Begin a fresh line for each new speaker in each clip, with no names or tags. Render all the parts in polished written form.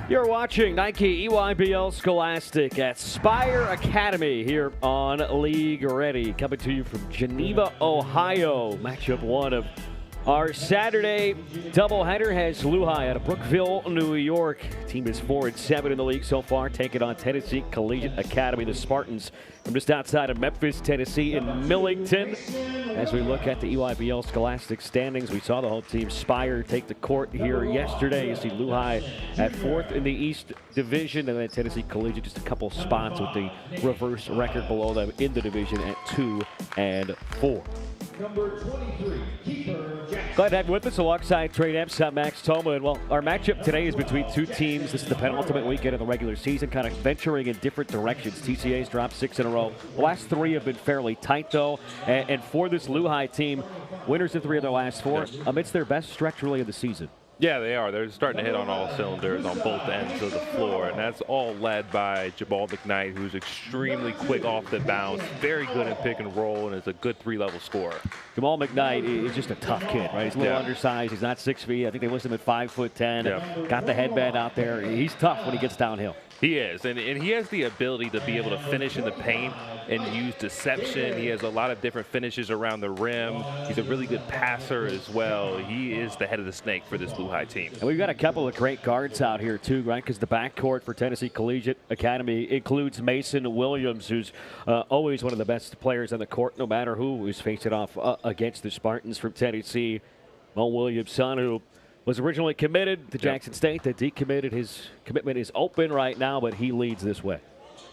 You're watching Nike EYBL Scholastic at Spire Academy here on League Ready. Coming to you from Geneva, Ohio. Matchup one of our Saturday doubleheader has Luhigh out of Brookville, New York. Team is 4-7 in the league so far, taking on Tennessee Collegiate Academy, the Spartans from just outside of Memphis, Tennessee in Millington. As we look at the EYBL Scholastic standings, we saw the whole team Spire take the court here yesterday. You see Luhigh at 4th in the East Division, and then Tennessee Collegiate just a couple spots with the reverse record below them in the division at 2 and 4.
Number 23, keeper Jackson.
Glad to have you with us alongside Trey Epps. I'm Max Toma. And well, our matchup today is between two teams. This is the penultimate weekend of the regular season, kind of venturing in different directions. TCA's dropped 6 in a row. The last 3 have been fairly tight, though. And for this Luhigh team, winners of 3 of their last 4 amidst their best stretch really of the season.
Yeah, they are. They're starting to hit on all cylinders on both ends of the floor, and that's all led by Jamal McKnight, who's extremely quick off the bounce, very good in pick and roll, and is a good 3-level scorer.
Jamal McKnight is just a tough kid, right? He's a little undersized. He's not 6 feet. I think they list him at 5'10". Got the headband out there. He's tough when he gets downhill.
He is, and he has the ability to be able to finish in the paint and use deception. He has a lot of different finishes around the rim. He's a really good passer as well. He is the head of the snake for this Luhigh team.
And we've got a couple of great guards out here too, right? Because the backcourt for Tennessee Collegiate Academy includes Mason Williams, who's always one of the best players on the court, no matter who is facing off against the Spartans from Tennessee. Mo Williams' son, who was originally committed to Jackson State, that decommitted. His commitment is open right now, but he leads this way.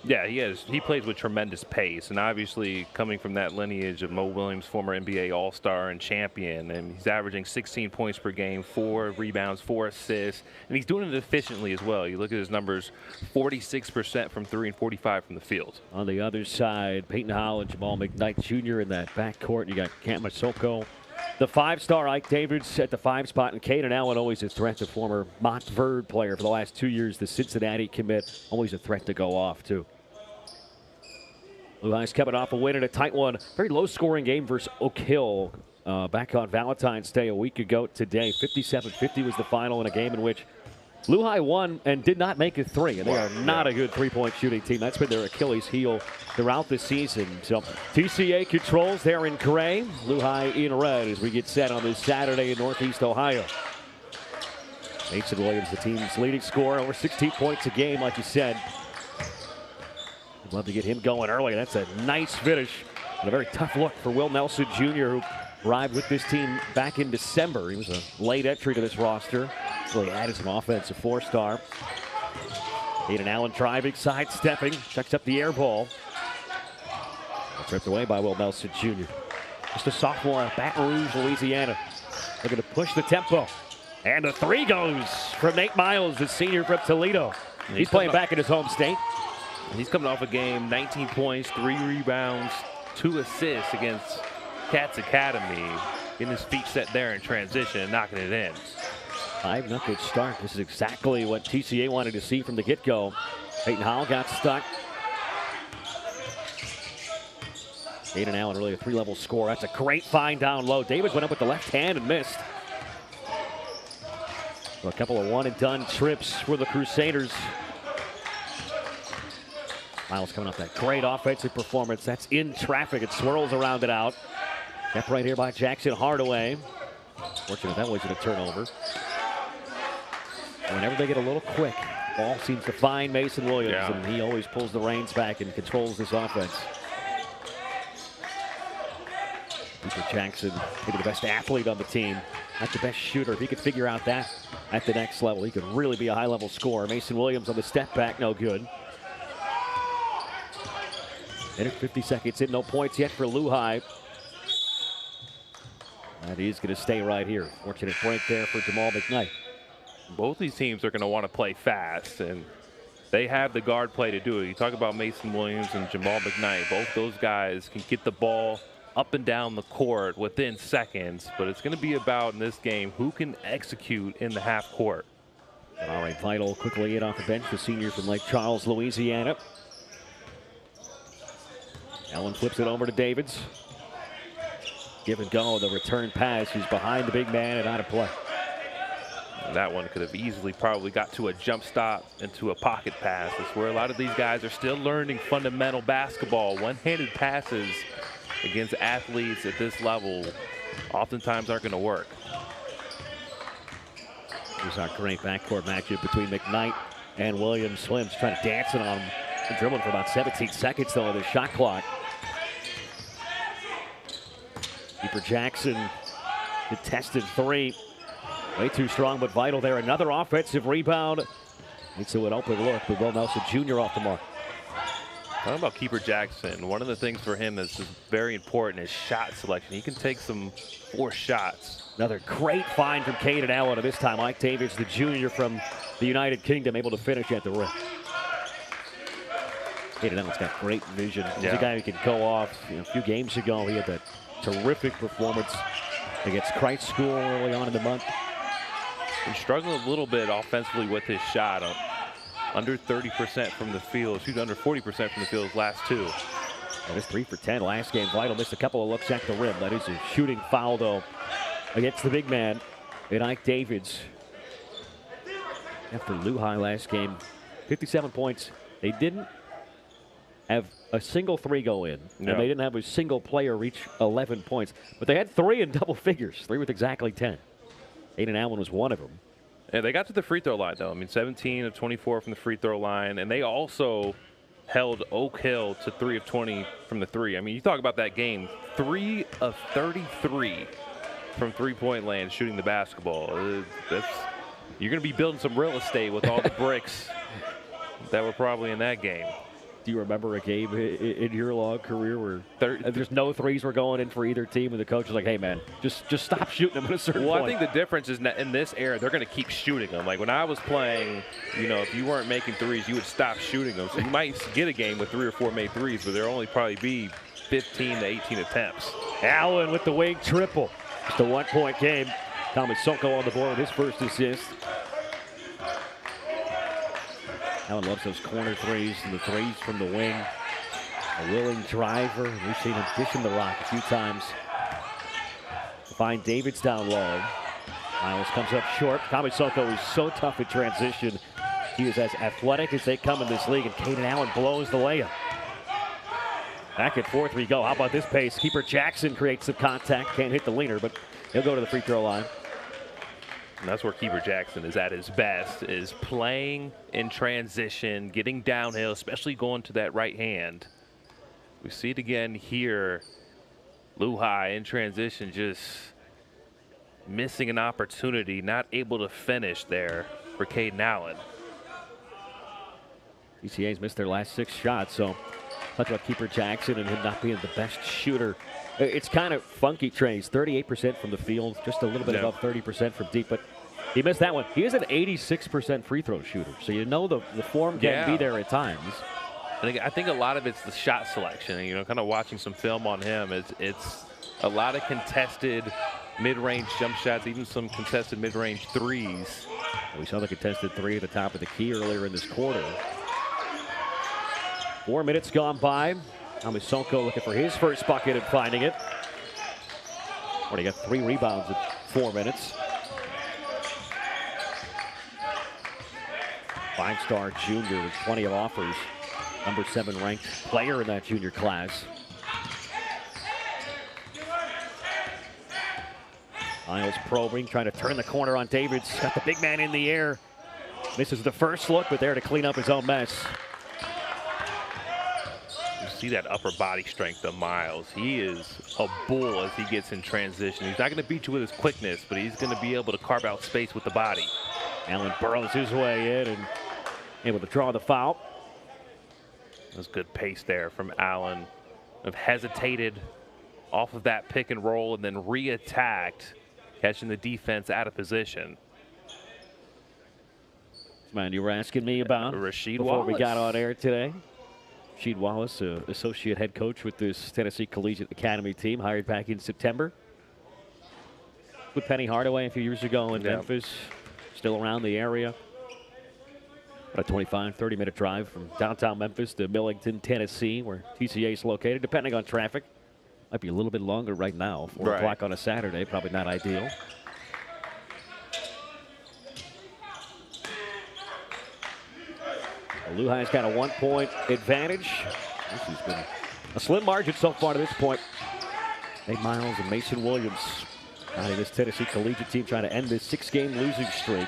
Yeah, he is. He plays with tremendous pace, and obviously coming from that lineage of Mo Williams, former NBA All-Star and champion, and he's averaging 16 points per game, 4 rebounds, 4 assists, and he's doing it efficiently as well. You look at his numbers, 46% from 3 and 45 from the field.
On the other side, Peyton Howell and Jamal McKnight Jr. in that backcourt. You got Cam Masoko, the 5-star Ike Davids at the 5 spot, and Caden Allen always a threat, the former Montverde player for the last 2 years, the Cincinnati commit, always a threat to go off too. Luhigh's coming off a win in a tight one. Very low-scoring game versus Oak Hill back on Valentine's Day a week ago today. 57-50 was the final in a game in which Luhigh won and did not make a 3. And they are not a good three-point shooting team. That's been their Achilles heel throughout the season. So TCA controls there in gray, Luhigh in red as we get set on this Saturday in Northeast Ohio. Mason Williams, the team's leading scorer, over 16 points a game, like you said. We'd love to get him going early. That's a nice finish and a very tough look for Will Nelson Jr., who arrived with this team back in December. He was a late entry to this roster. Really added some offensive 4-star. Caden Allen driving, sidestepping, checks up the air ball. Tripped away by Will Nelson Jr. Just a sophomore out of Baton Rouge, Louisiana. Looking to push the tempo. And the 3 goes from Nate Miles, the senior from Toledo. He's playing back in his home state.
He's coming off a game, 19 points, 3 rebounds, 2 assists against Cats Academy. Getting his feet set there in transition and knocking it in.
5-0 start. This is exactly what TCA wanted to see from the get-go. Peyton Howell got stuck. Caden Allen really a 3-level score. That's a great find down low. Davis went up with the left hand and missed. So a couple of one-and-done trips for the Crusaders. Miles coming off that great offensive performance. That's in traffic. It swirls around it out. Kept right here by Jackson Hardaway. Fortunate that wasn't a turnover. Whenever they get a little quick, ball seems to find Mason Williams, and he always pulls the reins back and controls this offense. Peter Jackson, maybe the best athlete on the team, not the best shooter. If he could figure out that at the next level, he could really be a high-level scorer. Mason Williams on the step back, no good. And 50 seconds in, no points yet for Luhigh. And he's going to stay right here. Fortunate break there for Jamal McKnight.
Both these teams are going to want to play fast, and they have the guard play to do it. You talk about Mason Williams and Jamal McKnight. Both those guys can get the ball up and down the court within seconds, but it's going to be about, in this game, who can execute in the half court.
All right, Vital quickly in off the bench, the senior from Lake Charles, Louisiana. Allen flips it over to Davids. Give and go, the return pass. He's behind the big man and out of play.
That one could have easily probably got to a jump stop into a pocket pass. That's where a lot of these guys are still learning fundamental basketball. One-handed passes against athletes at this level oftentimes aren't going to work.
Here's our great backcourt matchup between McKnight and Williams. Slims trying to dance it on him. Dribbling for about 17 seconds, though, of the shot clock. Keeper Jackson, contested three. Way too strong, but vital there. Another offensive rebound. Needs to an open look, but Will Nelson Jr. off the mark.
Talking about Keeper Jackson, one of the things for him that's very important is shot selection. He can take some forced shots.
Another great find from Caden Allen, and this time Mike Davids, the junior from the United Kingdom, able to finish at the rim. Caden Allen's got great vision. He's a guy who can go off. A few games ago, he had that terrific performance against Christ School early on in the month.
He's struggling a little bit offensively with his shot. Under 30% from the field, shooting under 40% from the field his last two.
That was 3 for 10 last game. Vital missed a couple of looks at the rim. That is a shooting foul, though, against the big man, Ike Davids. After Luhigh last game, 57 points. They didn't have a single three go in, and they didn't have a single player reach 11 points. But they had 3 in double figures, 3 with exactly 10. Caden Allen was one of them.
Yeah, they got to the free throw line, though. I mean, 17 of 24 from the free throw line, and they also held Oak Hill to 3 of 20 from the three. I mean, you talk about that game, 3 of 33 from three-point land shooting the basketball. You're going to be building some real estate with all the bricks that were probably in that game.
Do you remember a game in your long career where there's no threes were going in for either team, and the coach was like, "Hey, man, just stop shooting them at a certain point"?
Well, I think the difference is that in this era, they're going to keep shooting them. Like when I was playing, if you weren't making threes, you would stop shooting them. So you might get a game with 3 or 4 made threes, but there'll only probably be 15 to 18 attempts.
Allen with the wing triple. Just a 1-point game. Tommy Soko on the board with his first assist. Allen loves those corner threes and the threes from the wing. A willing driver. We've seen him dishing the rock a few times. Find Davids down low. Miles comes up short. Tommy Soko is so tough in transition. He is as athletic as they come in this league, and Caden Allen blows the layup. Back and forth we go. How about this pace? Keeper Jackson creates some contact. Can't hit the leaner, but he'll go to the free throw line.
And that's where Keeper Jackson is at his best, is playing in transition, getting downhill, especially going to that right hand. We see it again here. Luhigh in transition, just missing an opportunity, not able to finish there for Caden Allen.
ECA's missed their last 6 shots, so talk about Keeper Jackson and him not being the best shooter. It's kind of funky, Trey. He's 38% from the field, just a little bit above 30% from deep, but he missed that one. He is an 86% free throw shooter, so the form can be there at times.
I think a lot of it's the shot selection. Kind of watching some film on him, it's a lot of contested mid-range jump shots, even some contested mid-range threes.
We saw the contested 3 at the top of the key earlier in this quarter. 4 minutes gone by. Tommy Soko looking for his first bucket and finding it. Already got 3 rebounds in 4 minutes. 5-star junior with plenty of offers. Number 7 ranked player in that junior class. Miles probing, trying to turn the corner on Davids. Got the big man in the air. Misses the first look, but there to clean up his own mess.
You see that upper body strength of Miles. He is a bull as he gets in transition. He's not going to beat you with his quickness, but he's going to be able to carve out space with the body.
Allen burrows his way in and able to draw the foul.
That's good pace there from Allen. Have hesitated off of that pick and roll and then re-attacked, catching the defense out of position.
Man, you were asking me about
Rasheed
before
Wallace.
We got on air today. Rasheed Wallace, associate head coach with this Tennessee Collegiate Academy team, hired back in September. With Penny Hardaway a few years ago in Memphis, still around the area. About a 25, 30-minute drive from downtown Memphis to Millington, Tennessee, where TCA is located, depending on traffic. Might be a little bit longer right now, 4 o'clock on a Saturday, probably not ideal. Luhigh's got a 1-point advantage. This has been a slim margin so far to this point. Nate Miles and Mason Williams guiding this Tennessee Collegiate team trying to end this 6-game losing streak.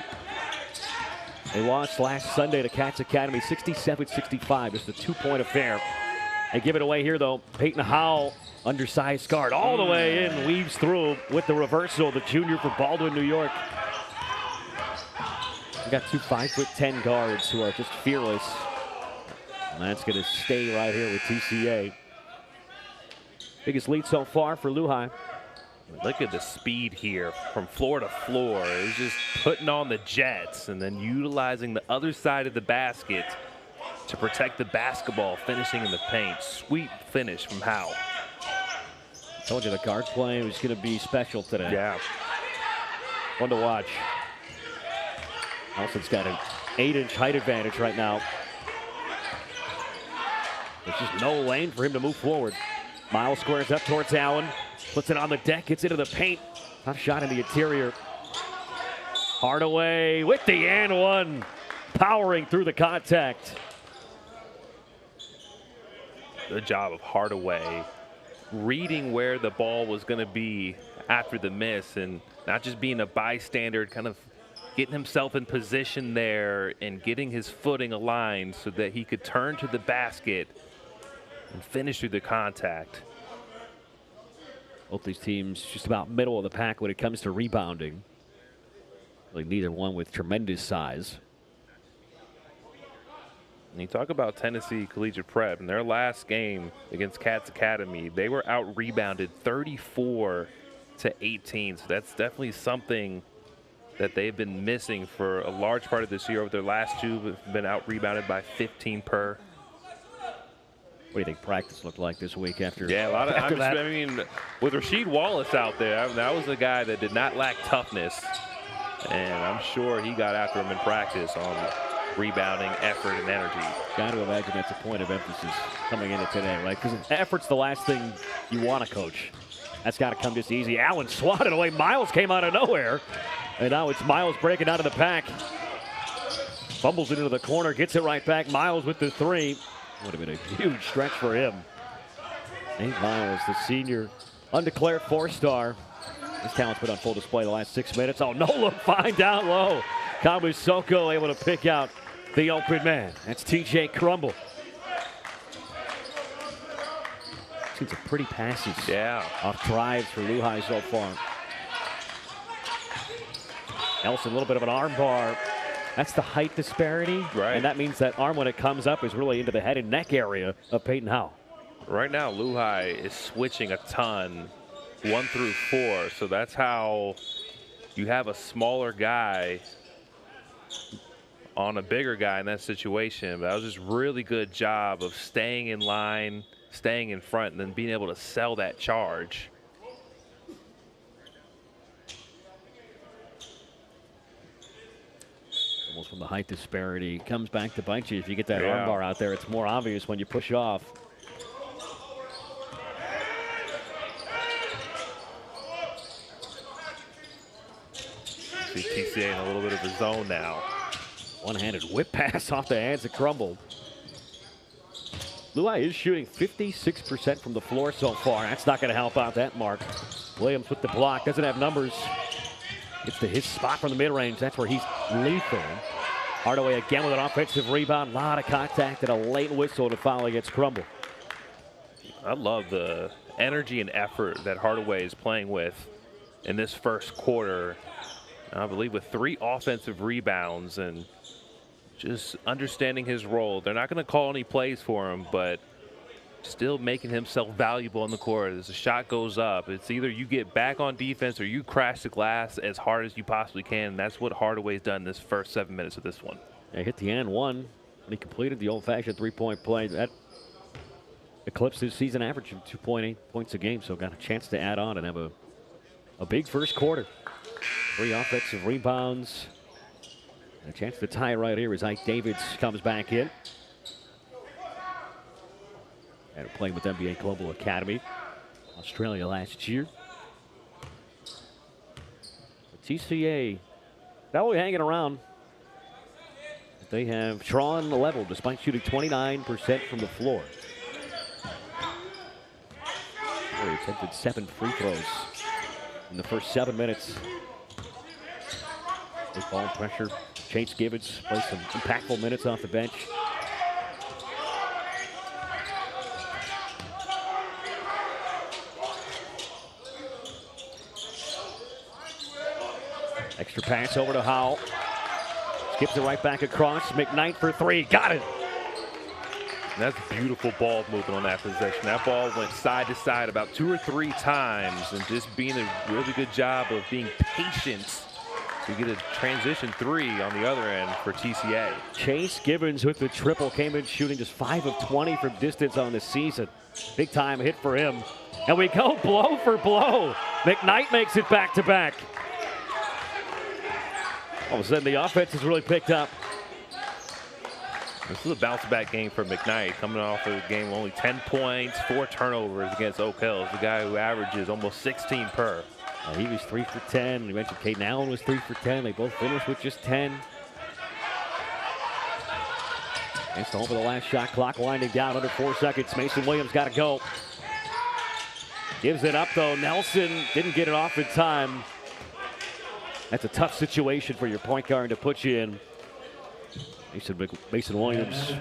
They lost last Sunday to Cats Academy 67-65, just a 2-point affair. They give it away here, though. Peyton Howell, undersized guard, all the way in, weaves through with the reversal, the junior for Baldwin, New York. We got two 5'10" guards who are just fearless. And that's going to stay right here with TCA. Biggest lead so far for Luhigh.
Look at the speed here from floor to floor. It's just putting on the jets and then utilizing the other side of the basket to protect the basketball, finishing in the paint. Sweet finish from Howell.
Told you the guard play was going to be special today.
Yeah.
Fun to watch. Nelson's got an 8-inch height advantage right now. There's just no lane for him to move forward. Miles squares up towards Allen. Puts it on the deck, gets into the paint. Tough shot in the interior. Hardaway with the and one. Powering through the contact.
Good job of Hardaway reading where the ball was going to be after the miss and not just being a bystander, kind of getting himself in position there and getting his footing aligned so that he could turn to the basket and finish through the contact.
Both these teams just about middle of the pack when it comes to rebounding. Like neither one with tremendous size.
And you talk about Tennessee Collegiate Prep in their last game against Cats Academy, they were out rebounded 34-18. So that's definitely something that they've been missing for a large part of this year. Over their last two have been out rebounded by 15 per.
What do you think practice looked like this week after?
Yeah, a lot of.
that?
I mean, with Rasheed Wallace out there, that was a guy that did not lack toughness, and I'm sure he got after him in practice on rebounding, effort, and energy.
Got to imagine that's a point of emphasis coming into today, right? Because effort's the last thing you want to coach. That's got to come just easy. Allen swatted away. Miles came out of nowhere, and now it's Miles breaking out of the pack. Fumbles it into the corner, gets it right back. Miles with the three. Would have been a huge stretch for him. Nate Miles, the senior, undeclared 4-star. His talent's been on full display the last 6 minutes. Oh, no look, fine down low. Kamusoko able to pick out the open man. That's TJ Crumble. Seen some pretty passes.
Yeah.
Off drives for Luhigh so far. Nelson, a little bit of an arm bar. That's the height disparity.
Right.
And that means that arm, when it comes up, is really into the head and neck area of Peyton Howell.
Right now, Luhigh is switching a ton, 1 through 4. So that's how you have a smaller guy on a bigger guy in that situation. But that was just really good job of staying in line, staying in front, and then being able to sell that charge.
Almost from the height disparity. Comes back to bite you. If you get that arm bar out there, it's more obvious when you push off.
See TCA in a little bit of a zone now.
One-handed whip pass off the hands of Crumble. Luhigh is shooting 56% from the floor so far. That's not going to help out that mark. Williams with the block. Doesn't have numbers. Gets to his spot from the mid-range. That's where he's lethal. Hardaway again with an offensive rebound. A lot of contact and a late whistle to foul against Crumble.
I love the energy and effort that Hardaway is playing with in this first quarter. I believe with 3 offensive rebounds and just understanding his role. They're not going to call any plays for him, but still making himself valuable on the court. As the shot goes up, it's either you get back on defense or you crash the glass as hard as you possibly can. And that's what Hardaway's done this first 7 minutes of this one.
They hit the and one when he completed the old-fashioned three-point play. That eclipsed his season average of 2.8 points a game, so got a chance to add on and have a big first quarter. 3 offensive rebounds. And a chance to tie right here as Ike Davids comes back in. And playing with NBA Global Academy, Australia last year. But TCA, not only hanging around. They have drawn the level despite shooting 29% from the floor. They attempted 7 free throws in the first 7 minutes. With ball pressure, Chase Gibbons plays some impactful minutes off the bench. Extra pass over to Howell. Skips it right back across. McKnight for 3. Got it.
That's beautiful ball movement on that possession. That ball went side to side about 2 or 3 times, and just being a really good job of being patient to get a transition 3 on the other end for TCA.
Chase Gibbons with the triple, came in shooting just 5 of 20 from distance on the season. Big time hit for him. And we go blow for blow. McKnight makes it back to back. All of a sudden, the offense has really picked up.
This is a bounce-back game for McKnight, coming off of a game with only 10 points, 4 turnovers against Oak Hills, the guy who averages almost 16 per.
He was 3 for 10. We mentioned Caden Allen was 3 for 10. They both finished with just 10. It's over the last shot clock, winding down under 4 seconds. Mason Williams got to go. Gives it up, though. Nelson didn't get it off in time. That's a tough situation for your point guard to put you in. Mason Williams,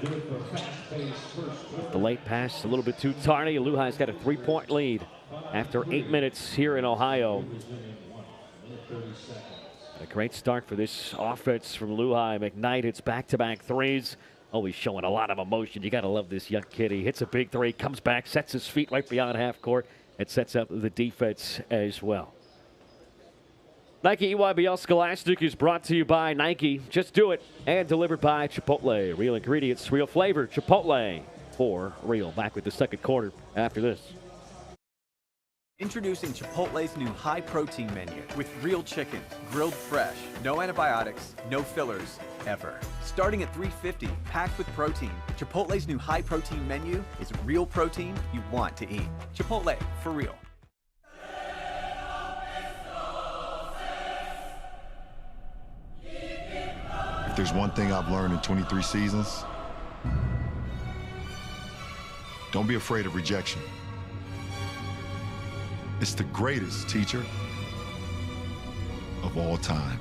the late pass a little bit too tardy. Luhigh's got a 3-point lead after 8 minutes here in Ohio. A great start for this offense from Luhigh. McKnight hits back-to-back threes. Always showing a lot of emotion. You got to love this young kid. He hits a big 3, comes back, sets his feet right beyond half court, and sets up the defense as well. Nike EYBL Scholastic is brought to you by Nike. Just do it. And delivered by Chipotle. Real ingredients, real flavor. Chipotle for real. Back with the second quarter after this.
Introducing Chipotle's new high-protein menu with real chicken, grilled fresh, no antibiotics, no fillers, ever. Starting at $3.50, packed with protein, Chipotle's new high-protein menu is real protein you want to eat. Chipotle, for real.
If there's one thing I've learned in 23 seasons, don't be afraid of rejection. It's the greatest teacher of all time.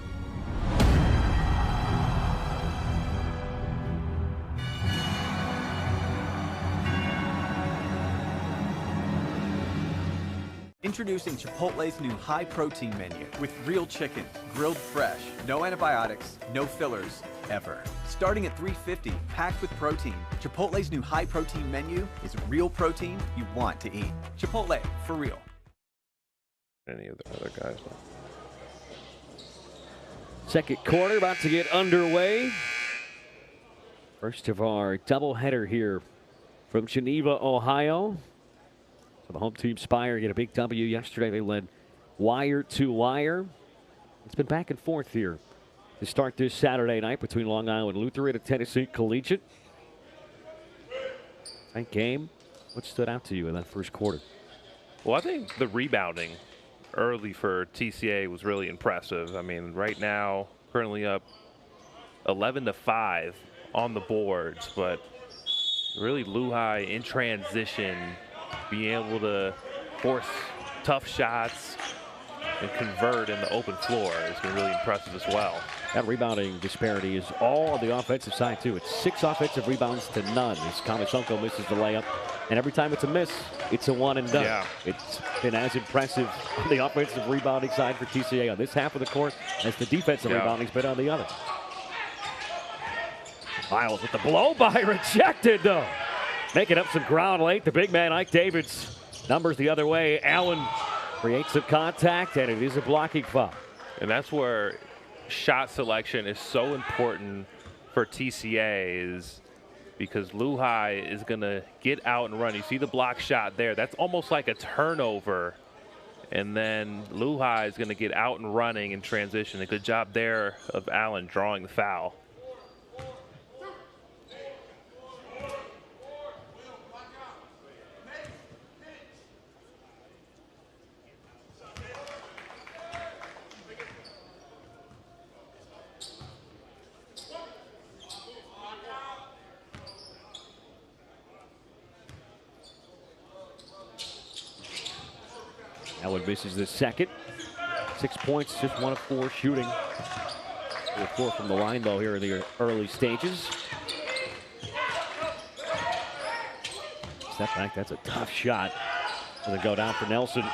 Introducing Chipotle's new high-protein menu with real chicken, grilled fresh, no antibiotics, no fillers, ever. Starting at $3.50, packed with protein, Chipotle's new high-protein menu is real protein you want to eat. Chipotle, for real.
Any of the other guys?
Second quarter about to get underway. First of our doubleheader here from Geneva, Ohio. So the home team Spire get a big W yesterday. They led wire to wire. It's been back and forth here to start this Saturday night between Long Island Lutheran and Tennessee Collegiate. That game, what stood out to you in that first quarter?
Well, I think the rebounding early for TCA was really impressive. I mean, right now, currently up 11-5 on the boards, but really Luhigh in transition, being able to force tough shots and convert in the open floor has been really impressive as well.
That rebounding disparity is all on the offensive side, too. It's 6 offensive rebounds to none as Kamasonko misses the layup. And every time it's a miss, it's a one and done.
Yeah.
It's been as impressive on the offensive rebounding side for TCA on this half of the court as the defensive rebounding's been on the other. Miles with the blow by, rejected, though. Making up some ground late. The big man, Ike Davids, numbers the other way. Allen creates some contact, and it is a blocking foul.
And that's where shot selection is so important for TCA, is because Luhigh is going to get out and run. You see the block shot there. That's almost like a turnover. And then Luhigh is going to get out and running in transition. A good job there of Allen drawing the foul.
Allen misses the second. 6 points, just 1 of 4 shooting. 4 from the line, though, here in the early stages. Step back, that's a tough shot. Doesn't go down for Nelson.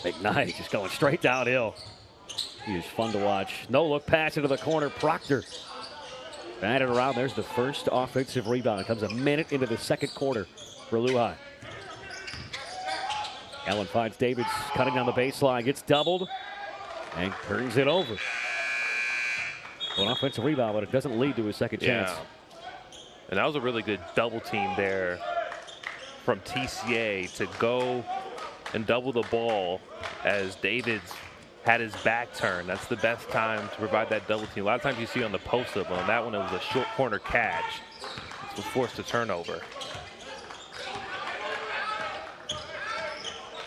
McKnight just going straight downhill. He is fun to watch. No look pass into the corner. Proctor batted around. There's the first offensive rebound. It comes a minute into the second quarter for Luhigh. Allen finds Davids cutting down the baseline, gets doubled, and turns it over. An offensive rebound, but it doesn't lead to a second chance.
And that was a really good double team there from TCA to go and double the ball as Davids had his back turned. That's the best time to provide that double team. A lot of times you see on the post-up, on that one it was a short corner catch. It was forced a turnover.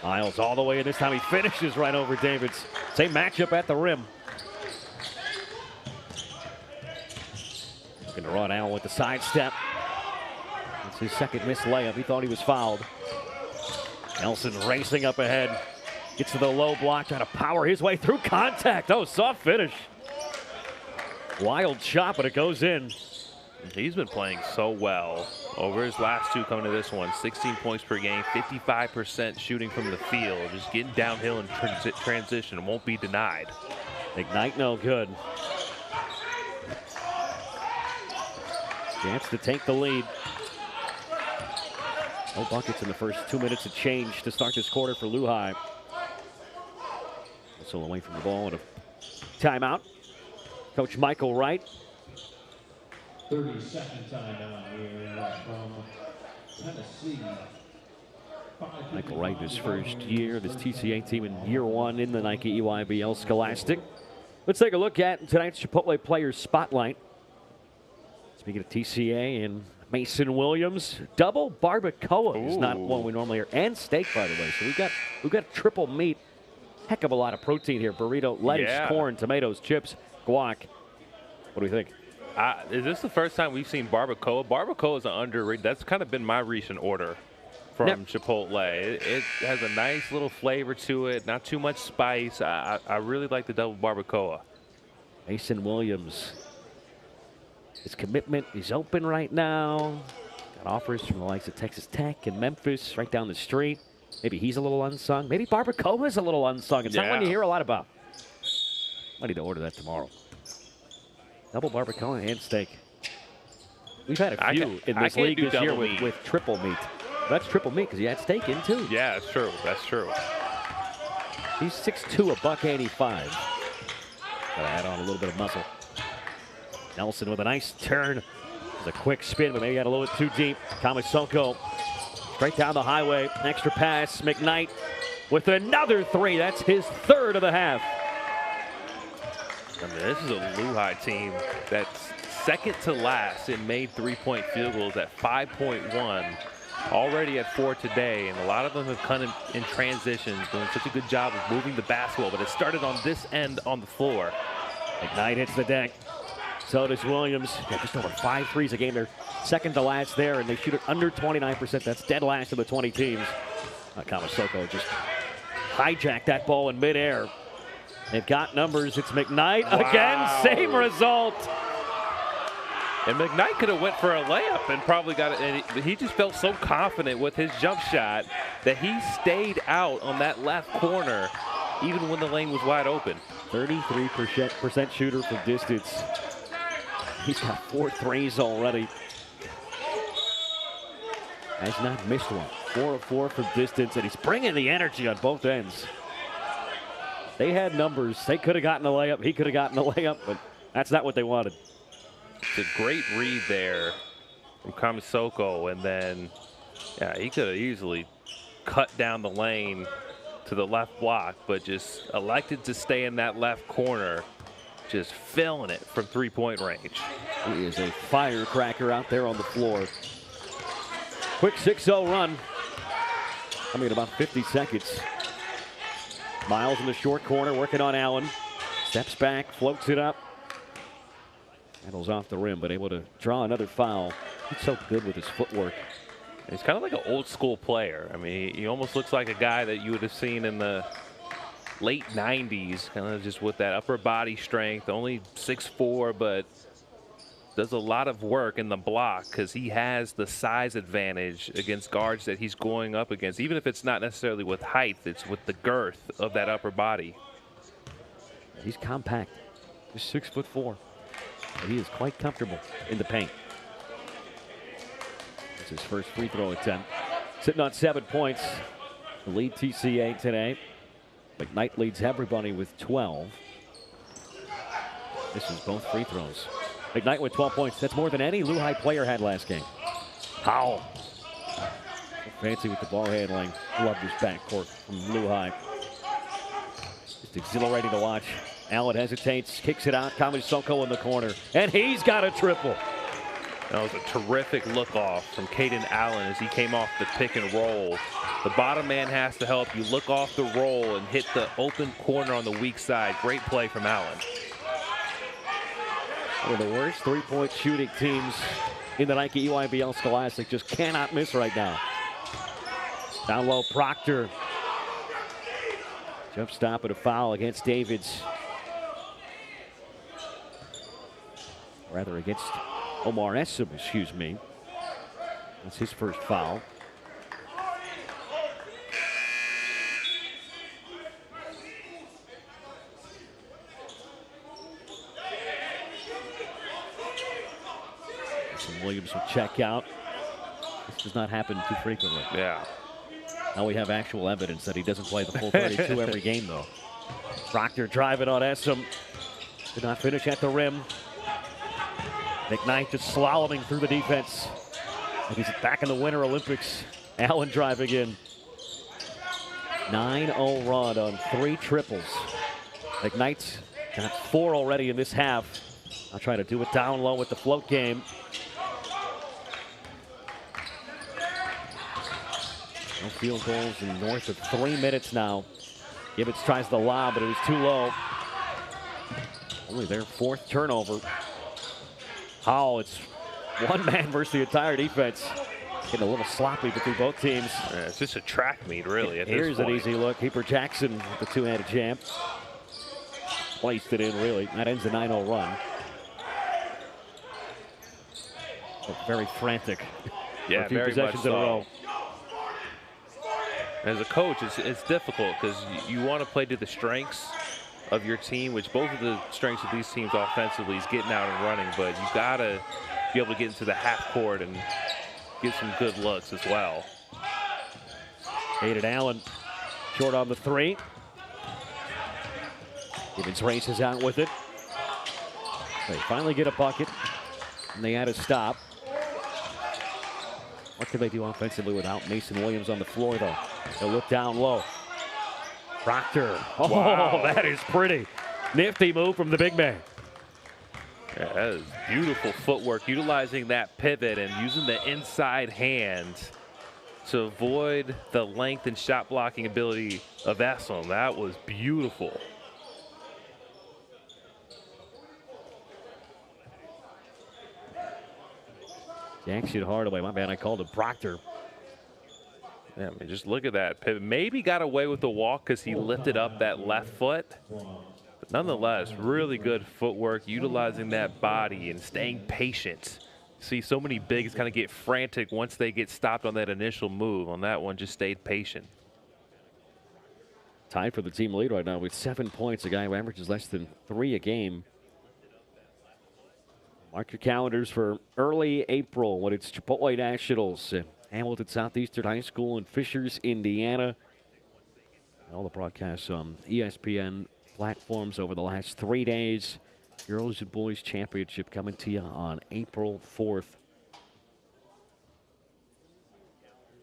Miles all the way, and this time he finishes right over Davids. Same matchup at the rim. Looking to run Allen with the sidestep. It's his second missed layup. He thought he was fouled. Nelson racing up ahead. Gets to the low block, trying to power his way through contact. Oh, soft finish. Wild shot, but it goes in.
He's been playing so well over his last two coming to this one. 16 points per game, 55% shooting from the field. Just getting downhill in transition. Won't be denied.
McKnight no good. Chance to take the lead. No buckets in the first 2 minutes of change to start this quarter for Luhigh. So away from the ball and a timeout. Coach Michael Wright.
32nd timeout here from Tennessee.
Michael Wright in his first year, this TCA team in year 1 in the Nike EYBL Scholastic. Let's take a look at tonight's Chipotle Players Spotlight. Speaking of TCA and Mason Williams, double barbacoa is not one we normally hear, and steak, by the way. So we've got triple meat. Heck of a lot of protein here. Burrito, lettuce, corn, tomatoes, chips, guac. What do you think?
Is this the first time we've seen barbacoa? Barbacoa is an underrated. That's kind of been my recent order from Chipotle. It has a nice little flavor to it, not too much spice. I really like the double barbacoa.
Mason Williams. His commitment is open right now. Got offers from the likes of Texas Tech and Memphis right down the street. Maybe he's a little unsung. Maybe barbacoa is a little unsung. It's not one you hear a lot about. I need to order that tomorrow. Double barbacoa and steak. We've had a few in this league this year with triple meat. That's triple meat because you had steak in too.
Yeah, that's true. That's true.
He's 6'2", $185. Gotta add on a little bit of muscle. Nelson with a nice turn. It was a quick spin, but maybe got a little bit too deep. Kamasoko straight down the highway. Extra pass. McKnight with another three. That's his third of the half.
I mean, this is a Luhigh team that's second to last in made three-point field goals at 5.1. Already at 4 today, and a lot of them have come in transitions, doing such a good job of moving the basketball, but it started on this end on the floor.
McKnight hits the deck. So does Williams. Just over 5 threes a game. They're second to last there, and they shoot it under 29%. That's dead last of the 20 teams. Kamasoko just hijacked that ball in midair. They've got numbers. It's McKnight again. Same result.
And McKnight could have went for a layup and probably got it. And he just felt so confident with his jump shot that he stayed out on that left corner even when the lane was wide open.
33% shooter from distance. He's got 4 threes already. Has not missed one. 4 of 4 from distance, and he's bringing the energy on both ends. They had numbers. They could have gotten a layup. He could have gotten a layup, but that's not what they wanted.
It's a great read there from Kamasoko, and then he could have easily cut down the lane to the left block, but just elected to stay in that left corner, just filling it from three-point range.
He is a firecracker out there on the floor. Quick 6-0 run. Coming in about 50 seconds. Miles in the short corner working on Allen. Steps back, floats it up. Handles off the rim, but able to draw another foul. He's so good with his footwork.
He's kind of like an old school player. I mean, he almost looks like a guy that you would have seen in the late 90s, kind of just with that upper body strength, only 6'4", but does a lot of work in the block because he has the size advantage against guards that he's going up against. Even if it's not necessarily with height, it's with the girth of that upper body.
He's compact, just 6'4". But he is quite comfortable in the paint. That's his first free throw attempt. Sitting on 7 points. The lead TCA today. McKnight leads everybody with 12. This is both free throws. McKnight with 12 points. That's more than any Luhigh player had last game. Powell. Fancy with the ball handling. Love this backcourt from Luhigh. Just exhilarating to watch. Allen hesitates, kicks it out. Kamisoko in the corner. And he's got a triple.
That was a terrific look off from Caden Allen as he came off the pick and roll. The bottom man has to help you look off the roll and hit the open corner on the weak side. Great play from Allen.
One of the worst three-point shooting teams in the Nike EYBL Scholastic. Just cannot miss right now. Down low, Proctor. Jump stop and a foul against Davids. Rather against Omar Essom, excuse me. That's his first foul. Williams will check out. This does not happen too frequently.
Yeah.
Now we have actual evidence that he doesn't play the full 32 every game, though. Proctor driving on Essom. Did not finish at the rim. McKnight just slaloming through the defense. And he's back in the Winter Olympics. Allen driving in. 9-0 run on 3 triples. McKnight's got 4 already in this half. I'll try to do it down low with the float game. No field goals in north of 3 minutes now. Gibbons tries the lob, but it was too low. Only their 4th turnover. Howell, it's one man versus the entire defense. Getting a little sloppy between both teams.
Yeah, it's just a track meet, really, at this
Here's
point.
an easy look. Keeper Jackson with the two-handed jam. Placed it in, really. That ends the 9-0 run. But very frantic.
Yeah,
for a few
very much
possessions in a row.
As a coach, it's difficult because you want to play to the strengths of your team, which both of the strengths of these teams offensively is getting out and running, but you got to be able to get into the half court and get some good looks as well.
Caden Allen short on the 3. Gibbons races out with it. They finally get a bucket, and they had a stop. What can they do offensively without Mason Williams on the floor, though? They'll look down low. Proctor. Oh, wow. That is pretty. Nifty move from the big man.
Yeah, that is beautiful footwork, utilizing that pivot and using the inside hand to avoid the length and shot blocking ability of Essom. That was beautiful.
Jackson Hardaway, my bad, I called him Proctor.
Yeah, I mean, just look at that pivot. Maybe got away with the walk because he lifted up that left foot. But nonetheless, really good footwork, utilizing that body and staying patient. See, so many bigs kind of get frantic once they get stopped on that initial move. On that one, just stayed patient.
Tied for the team lead right now with 7 points. A guy who averages less than 3 a game. Mark your calendars for early April when it's Chipotle Nationals at Hamilton Southeastern High School in Fishers, Indiana. All the broadcasts on ESPN platforms over the last 3 days. Girls and Boys Championship coming to you on April 4th.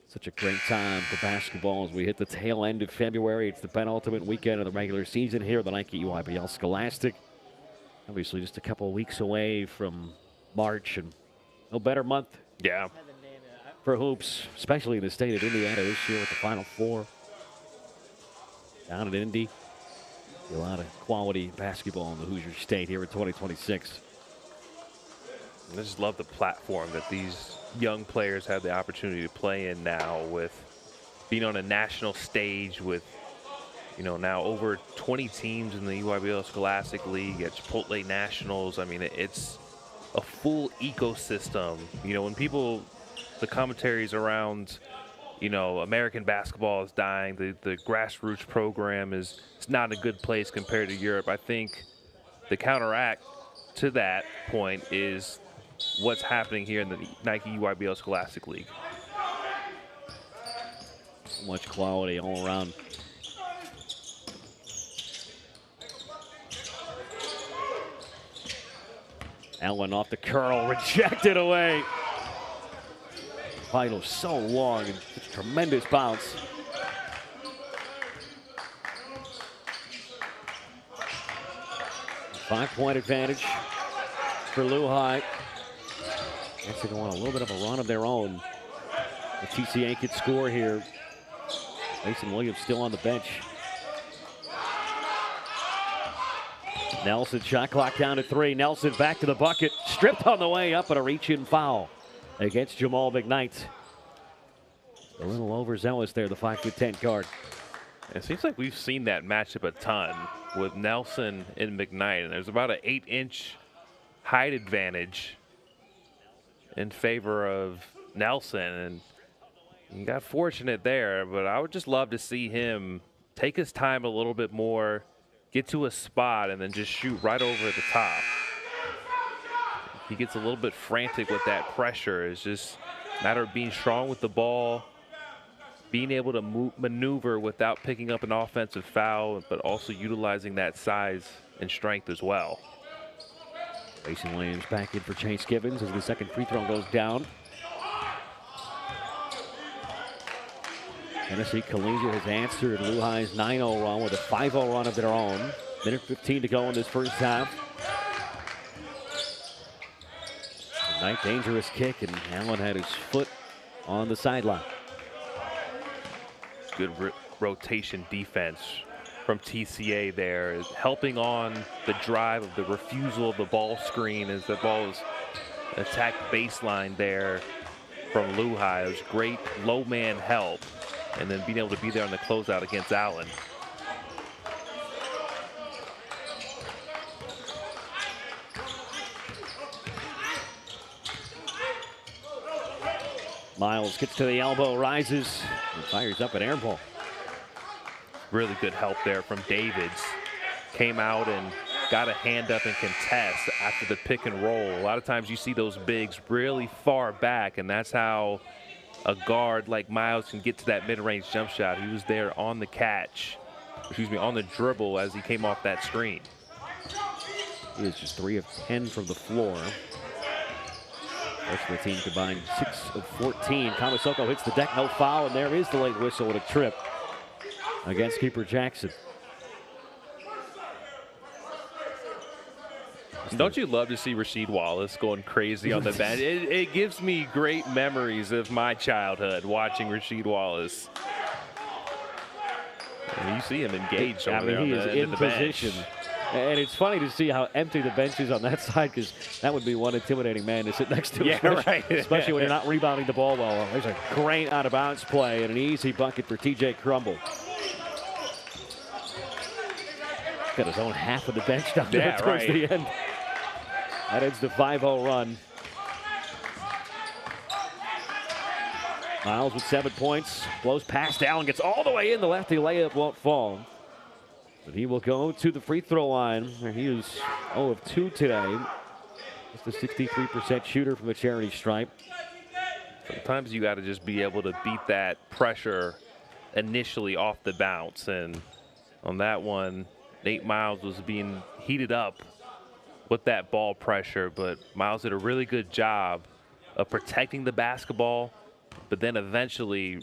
Such a great time for basketball as we hit the tail end of February. It's the penultimate weekend of the regular season here at the Nike EYBL Scholastic. Obviously just a couple of weeks away from March, and no better month
Yeah.
for hoops, especially in the state of Indiana this year with the Final Four. Down in Indy. A lot of quality basketball in the Hoosier State here in 2026.
I just love the platform that these young players have the opportunity to play in now, with being on a national stage with, you know, now over 20 teams in the EYBL Scholastic League at Chipotle Nationals. I mean, it's a full ecosystem. You know, when people, the commentaries around, you know, American basketball is dying, the grassroots program is not a good place compared to Europe. I think the counteract to that point is what's happening here in the Nike EYBL Scholastic League.
So much quality all around. Allen off the curl, rejected away. Final so long and just tremendous bounce. Five-point advantage for Luhigh. Guess they're going on a little bit of a run of their own. The TCA could score here. Mason Williams still on the bench. Nelson, shot clock down to 3. Nelson back to the bucket. Stripped on the way up, and a reach-in foul against Jamal McKnight. A little overzealous there, the 5'10" guard.
It seems like we've seen that matchup a ton with Nelson and McKnight, and there's about an 8-inch height advantage in favor of Nelson, and he got fortunate there, but I would just love to see him take his time a little bit more, get to a spot, and then just shoot right over the top. He gets a little bit frantic with that pressure. It's just a matter of being strong with the ball, being able to maneuver without picking up an offensive foul, but also utilizing that size and strength as well.
Mason Williams back in for Chase Gibbons as the second free throw goes down. Tennessee Collegiate has answered Luhigh's 9-0 run with a 5-0 run of their own. Minute 15 to go in this first half. McKnight, dangerous kick, and Allen had his foot on the sideline.
Good rotation defense from TCA there, helping on the drive of the refusal of the ball screen as the ball is attacked baseline there from Luhigh. It was great low man help, and then being able to be there on the closeout against Allen.
Miles gets to the elbow, rises, and fires up an air ball.
Really good help there from Davids. Came out and got a hand up and contest after the pick and roll. A lot of times you see those bigs really far back, and that's how a guard like Miles can get to that mid-range jump shot. He was there on the catch, on the dribble as he came off that screen.
He is just 3 of 10 from the floor. Rest of the team combined 6 of 14. Kamasoko hits the deck, no foul, and there is the late whistle with a trip against keeper Jackson.
Don't you love to see Rasheed Wallace going crazy on the bench? It gives me great memories of my childhood watching Rasheed Wallace. And you see him engaged over there
he
on
is
the
in position.
bench.
And it's funny to see how empty the bench is on that side, because that would be one intimidating man to sit next to.
Yeah,
especially when you're not rebounding the ball well. There's a great out-of-bounds play and an easy bucket for TJ Crumble. Got his own half of the bench down there towards the end. That ends the 5-0 run. Miles with 7 points. Blows past Allen, gets all the way in. The lefty layup won't fall. But he will go to the free throw line. He is 0 of 2 today. Just a 63% shooter from the charity stripe.
Sometimes you got to just be able to beat that pressure initially off the bounce. And on that one, Nate Miles was being heated up with that ball pressure, but Miles did a really good job of protecting the basketball, but then eventually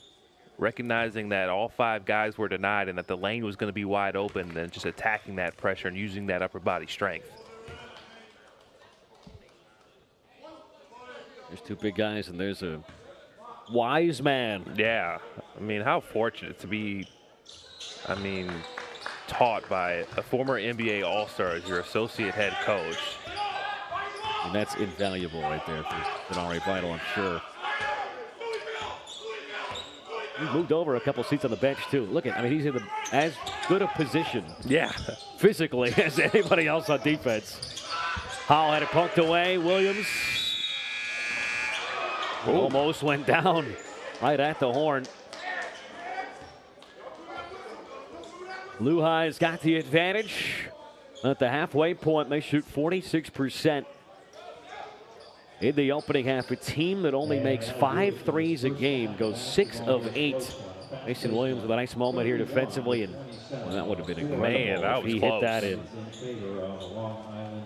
recognizing that all 5 guys were denied and that the lane was going to be wide open, and just attacking that pressure and using that upper body strength.
There's 2 big guys, and there's a wise man.
Yeah, I mean, how fortunate to be, taught by a former NBA All-Star as your associate head coach.
And that's invaluable right there for Denari Vital, I'm sure. He moved over a couple seats on the bench, too. Look at, I mean, he's in as good a position physically as anybody else on defense. Howell had it punked away. Williams almost went down right at the horn. Luhigh's got the advantage. At the halfway point, they shoot 46%. In the opening half, a team that only makes 5 threes a game goes 6 of 8. Mason Williams with a nice moment here defensively, and that would have been incredible.
Man, that
if
was
he
close.
hit that in.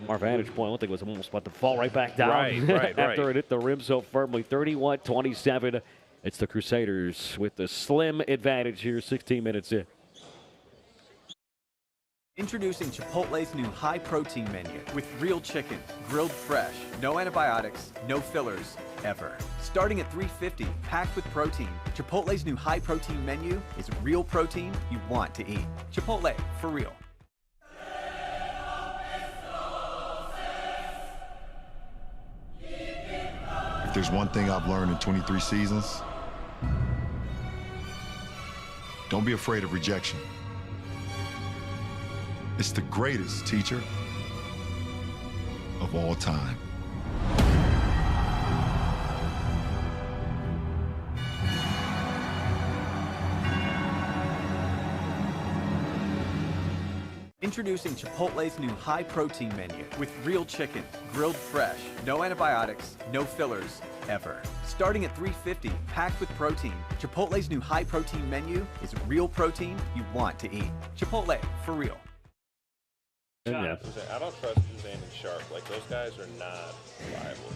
Our vantage point, one thing was almost about to fall right back down after it hit the rim so firmly. 31-27. It's the Crusaders with the slim advantage here, 16 minutes in.
Introducing Chipotle's new high-protein menu with real chicken, grilled fresh, no antibiotics, no fillers, ever. Starting at $3.50, packed with protein, Chipotle's new high-protein menu is real protein you want to eat. Chipotle, for real.
If there's one thing I've learned in 23 seasons, don't be afraid of rejection. It's the greatest teacher of all time.
Introducing Chipotle's new high-protein menu with real chicken, grilled fresh, no antibiotics, no fillers, ever. Starting at $3.50, packed with protein, Chipotle's new high-protein menu is real protein you want to eat. Chipotle, for real.
I don't trust Suzanne and Sharp. Like, those guys are not reliable.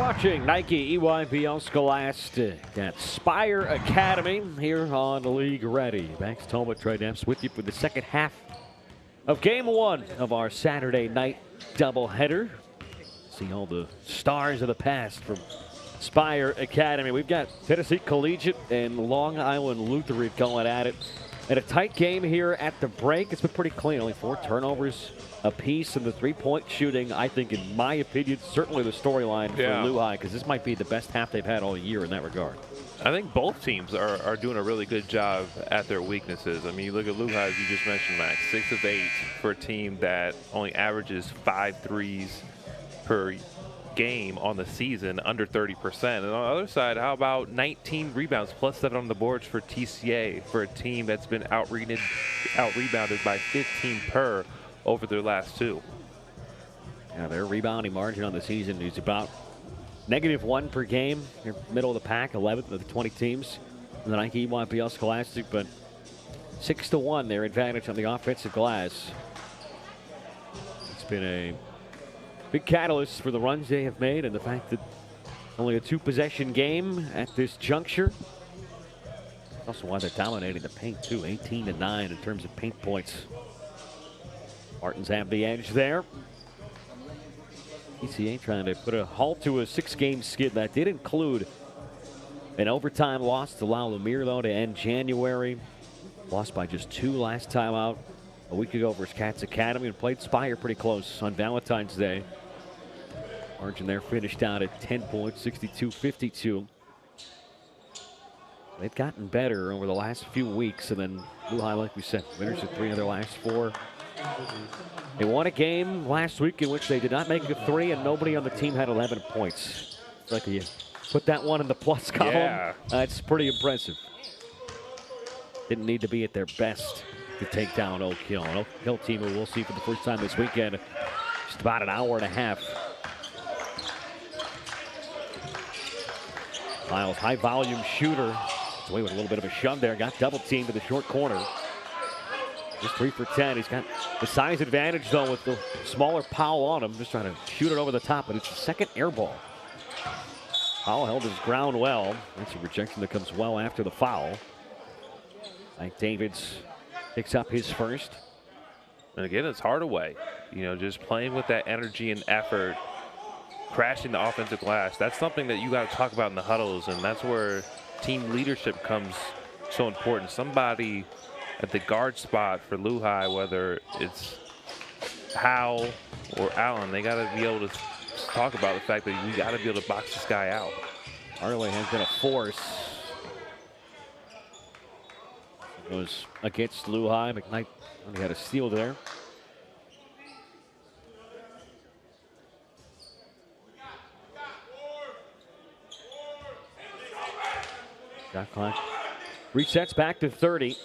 watching Nike EYBL Scholastic at Spire Academy here on the League Ready. Max Toma, Trey Demps with you for the second half of Game 1 of our Saturday night doubleheader. See all the stars of the past from Spire Academy. We've got Tennessee Collegiate and Long Island Lutheran going at it. And a tight game here at the break. It's been pretty clean. Only 4 turnovers apiece, and the three-point shooting, I think, in my opinion, certainly the storyline for Luhigh, because this might be the best half they've had all year in that regard.
I think both teams are doing a really good job at their weaknesses. I mean, you look at Luhigh, as you just mentioned, Max, 6 of 8 for a team that only averages 5 threes per game on the season, under 30%. And on the other side, how about 19 rebounds plus 7 on the boards for TCA, for a team that's been out-rebounded by 15 per over their last 2.
Yeah, their rebounding margin on the season is about -1 per game. They're middle of the pack, 11th of the 20 teams in the Nike EYBL Scholastic, but 6-1 their advantage on the offensive glass. It's been a big catalyst for the runs they have made, and the fact that only a 2-possession game at this juncture. Also why they're dominating the paint too, 18-9 in terms of paint points. Spartans have the edge there. TCA trying to put a halt to a 6-game skid that did include an overtime loss to La Lumiere, though, to end January. Lost by just 2 last time out a week ago versus Cats Academy, and played Spire pretty close on Valentine's Day. Margin there finished out at 10 points, 62-52. They've gotten better over the last few weeks, and then Luhigh, like we said, winners of 3 of their last 4. They won a game last week in which they did not make a 3, and nobody on the team had 11 points. It's like you put that one in the plus column.
Yeah.
That's pretty impressive. Didn't need to be at their best to take down Oak Hill. An Oak Hill team who we'll see for the first time this weekend. Just about an hour and a half. Miles, high volume shooter. It's away with a little bit of a shove there. Got double teamed to the short corner. Just 3 for 10. He's got the size advantage, though, with the smaller Powell on him. Just trying to shoot it over the top, but it's the second air ball. Powell held his ground well. That's a rejection that comes well after the foul. Mike Davids picks up his first.
And again, it's Hardaway. You know, just playing with that energy and effort, crashing the offensive glass. That's something that you got to talk about in the huddles, and that's where team leadership comes so important. Somebody at the guard spot for Luhigh, whether it's Howell or Allen, they got to be able to talk about the fact that we got to be able to box this guy out.
Hardaway has been a force. Goes against Luhigh. McKnight only had a steal there. Shot clock resets back to 30.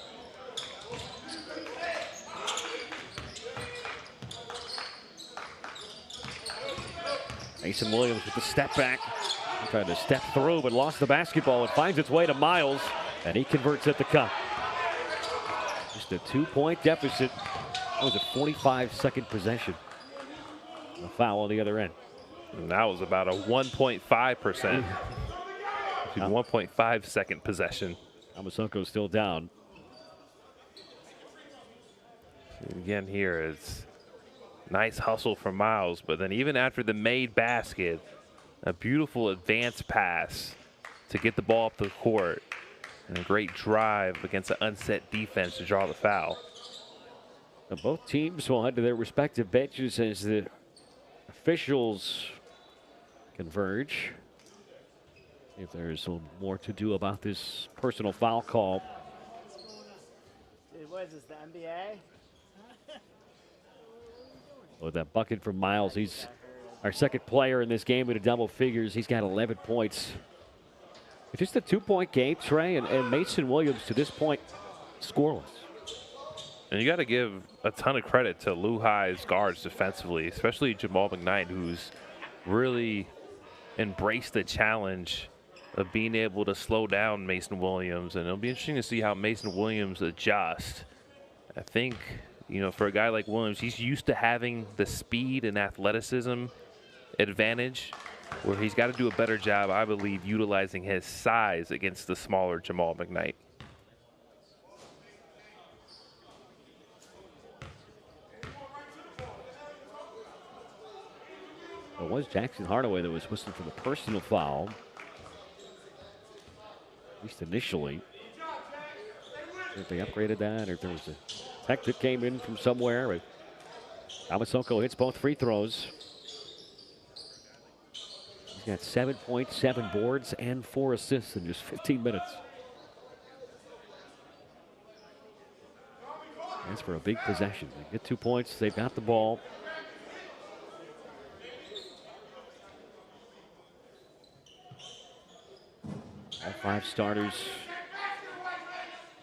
Mason Williams with the step back. He tried to step through, but lost the basketball. It finds its way to Miles, and he converts at the cup. Just a 2-point deficit. That was a 45-second possession. A foul on the other end.
And that was about a 1.5%. 1.5-second possession.
Amasoko's still down.
Again here, it's nice hustle from Miles, but then even after the made basket, a beautiful advance pass to get the ball up the court, and a great drive against an unset defense to draw the foul.
Now both teams will head to their respective benches as the officials converge. See if there's a little more to do about this personal foul call.
Dude, what is this, the NBA?
With that bucket from Miles, he's our second player in this game with a double figures. He's got 11 points. It's just a 2-point game, Trey, and Mason Williams to this point scoreless.
And you got to give a ton of credit to Luhigh's guards defensively, especially Jamal McKnight, who's really embraced the challenge of being able to slow down Mason Williams. And it'll be interesting to see how Mason Williams adjusts. I think, you know, for a guy like Williams, he's used to having the speed and athleticism advantage where he's got to do a better job, I believe, utilizing his size against the smaller Jamal McKnight.
It was Jackson Hardaway that was whistling for the personal foul, at least initially. If they upgraded that, or if there was a tech that came in from somewhere. But Amasoko hits both free throws. He's got 7 points, 7 boards, and 4 assists in just 15 minutes. That's for a big possession. They get 2 points. They've got the ball. All 5 starters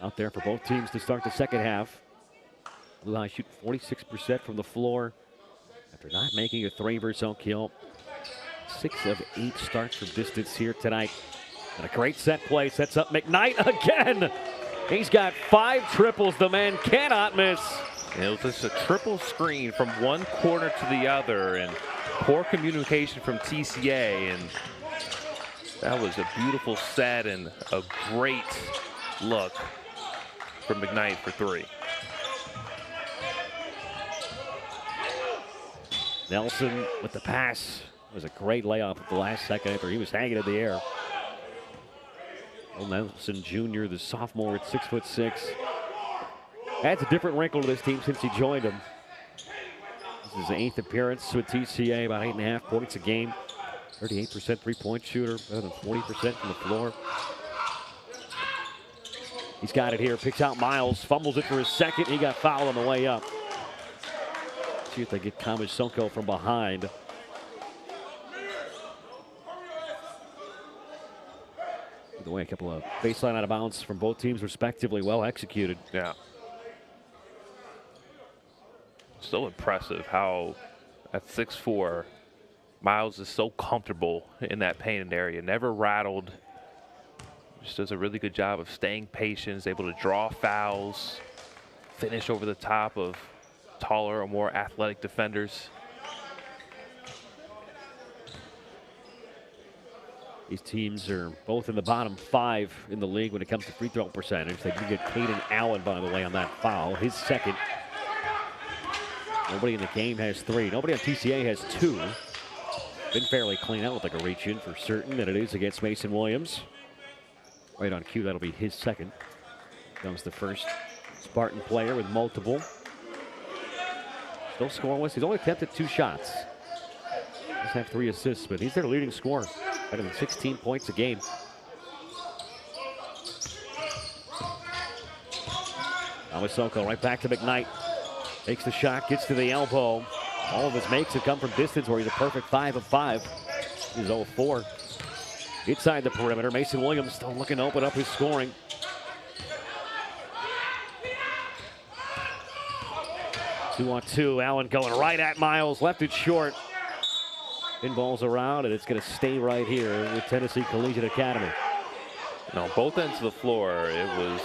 out there for both teams to start the second half. Luhigh shoot 46% from the floor after not making a 3 versus Oak Hill. 6 of 8 starts from distance here tonight. And a great set play sets up McKnight again. He's got 5 triples. The man cannot miss.
And it was just a triple screen from one corner to the other, and poor communication from TCA. And that was a beautiful set and a great look from McKnight for 3.
Nelson with the pass. It was a great layup at the last second after he was hanging in the air. Will Nelson Jr., the sophomore at 6'6". Adds a different wrinkle to this team since he joined him. This is his 8th appearance with TCA, about 8.5 points a game. 38% three-point shooter, better than 40% from the floor. He's got it here, picks out Miles, fumbles it for his second. He got fouled on the way up. See if they get Kamasoko from behind. Either way, a couple of baseline out of bounds from both teams respectively, well executed.
Yeah. So impressive how at 6'4", Miles is so comfortable in that painted area, never rattled. Just does a really good job of staying patient, is able to draw fouls, finish over the top of taller or more athletic defenders.
These teams are both in the bottom 5 in the league when it comes to free throw percentage. They do get Caden Allen, by the way, on that foul, his second. Nobody in the game has 3. Nobody on TCA has 2. Been fairly clean. That looked like a reach in for certain, and it is against Mason Williams. Right on cue, that'll be his second. Comes the first Spartan player with multiple. Still scoreless. He's only attempted 2 shots. Does have 3 assists, but he's their leading scorer. Better than 16 points a game. Amasoko right back to McKnight. Takes the shot, gets to the elbow. All of his makes have come from distance where he's a perfect 5 of 5. He's 0 of 4. Inside the perimeter, Mason Williams still looking to open up his scoring. Two on two, Allen going right at Miles, left it short. Pinballs around, and it's going to stay right here with Tennessee Collegiate Academy.
And on both ends of the floor, it was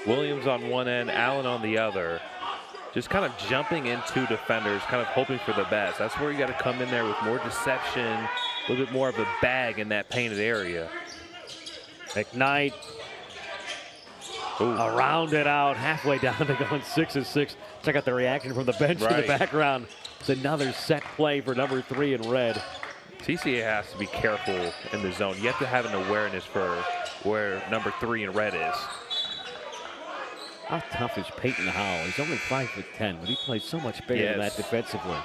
Williams on one end, Allen on the other. Just kind of jumping into defenders, kind of hoping for the best. That's where you got to come in there with more deception, a little bit more of a bag in that painted area.
McKnight around it out, halfway down to going 6 of 6. Check out the reaction from the bench in the background. It's another set play for number 3 in red.
TCA has to be careful in the zone. You have to have an awareness for where number 3 in red is.
How tough is Peyton Howell? He's only 5'10", but he plays so much bigger than that defensively.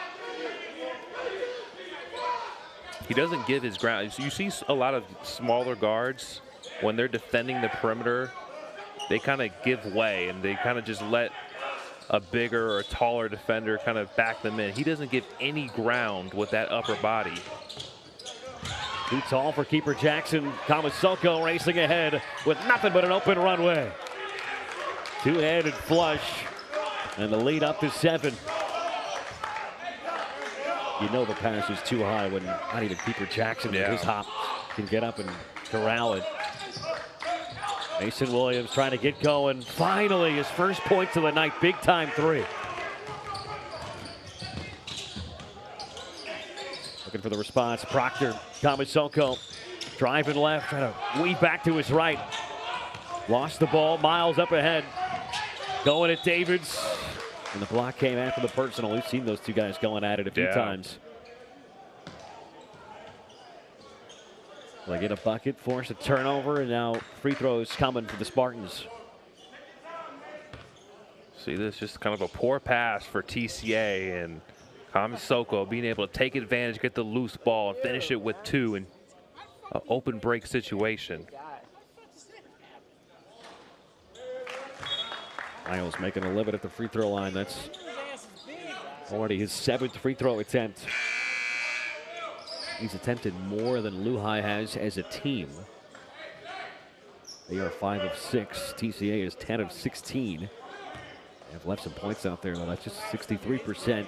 He doesn't give his ground. You see a lot of smaller guards, when they're defending the perimeter, they kind of give way and they kind of just let a bigger or taller defender kind of back them in. He doesn't give any ground with that upper body.
Too tall for keeper Jackson. Kamasoko racing ahead with nothing but an open runway. Two-handed flush, and the lead up to 7. You know the pass is too high when not even keeper Jackson with his hop can get up and corral it. Mason Williams trying to get going. Finally, his first points of the night, big-time 3. Looking Looking for the response. Proctor, Tomasoko, driving left, trying to weave back to his right. Lost the ball, Miles up ahead. Going at Davids. And the block came after the personal. We've seen those two guys going at it a few times. They get a bucket, force a turnover, and now free throws coming for the Spartans.
See this, just kind of a poor pass for TCA, and Tomasoko being able to take advantage, get the loose ball, and finish it with 2 in an open break situation.
Miles making a living at the free throw line. That's already his 7th free throw attempt. He's attempted more than Luhigh has as a team. They are 5 of 6. TCA is 10 of 16. They have left some points out there, though. That's just 63%.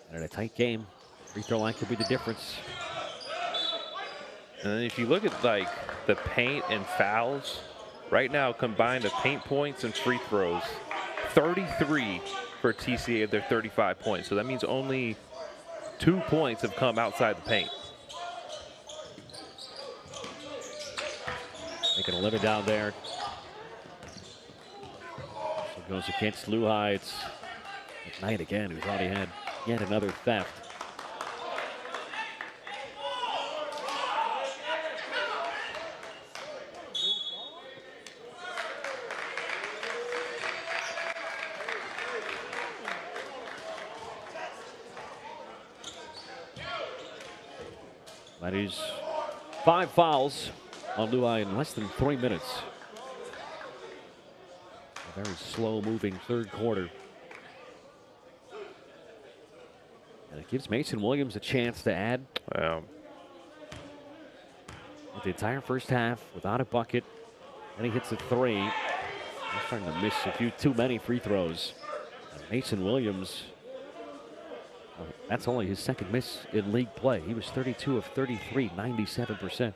And in a tight game, free throw line could be the difference.
And then if you look at like the paint and fouls, right now combined the paint points and free throws, 33 for TCA of their 35 points. So that means only 2 points have come outside the paint.
Making a living down there. So goes against Luhigh. It's McKnight again, who's already had yet another theft. That is 5 fouls on Luhigh in less than 3 minutes. A very slow-moving third quarter. And it gives Mason Williams a chance to add.
Wow.
With the entire first half without a bucket. And he hits a 3. He's starting to miss a few too many free throws. And Mason Williams, that's only his 2nd miss in league play. He was 32 of 33, 97%.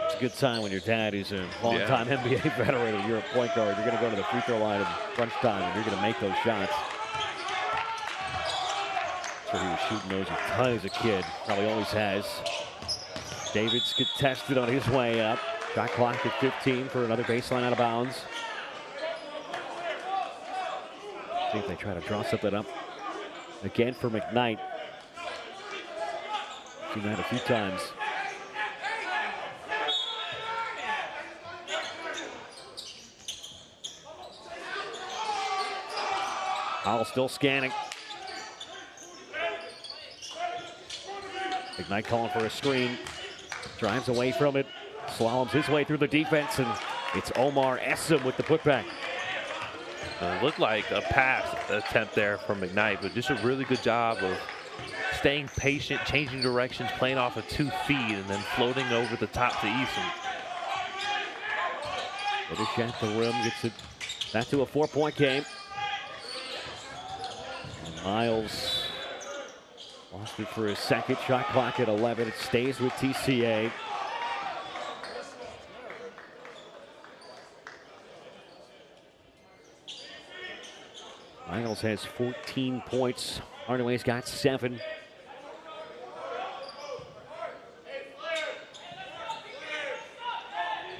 It's a good sign when your dad is a long-time NBA veteran and you're a point guard. You're going to go to the free throw line in crunch time and you're going to make those shots. So he was shooting those a ton as a kid. Probably always has. Davids contested on his way up. Shot clock at 15 for another baseline out of bounds. See if they try to draw something up again for McKnight. Seen that a few times. Powell still scanning. McKnight calling for a screen. Drives away from it. Slaloms his way through the defense, and it's Omar Essam with the putback.
It looked like a pass attempt there from McKnight, but just a really good job of staying patient, changing directions, playing off of 2 feet, and then floating over the top to Eason.
Finish at the rim, gets it back to a 4-point game. And Miles lost it for his 2nd. Shot clock at 11. It stays with TCA. Miles has 14 points. Hardaway's got 7.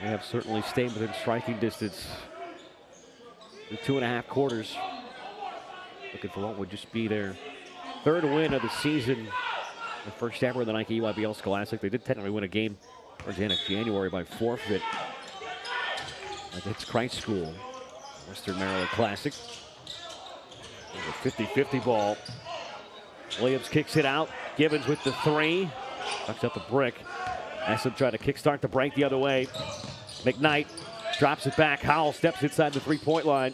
They have certainly stayed within striking distance through 2.5 quarters. Looking for what would just be their 3rd win of the season. The first ever in the Nike EYBL Scholastic. They did technically win a game towards the end of January by forfeit against Christ School, Western Maryland Classic. A 50-50 ball. Williams kicks it out. Gibbons with the 3. Tucks up a brick. Essam tried to kickstart the break the other way. McKnight drops it back. Howell steps inside the 3-point line.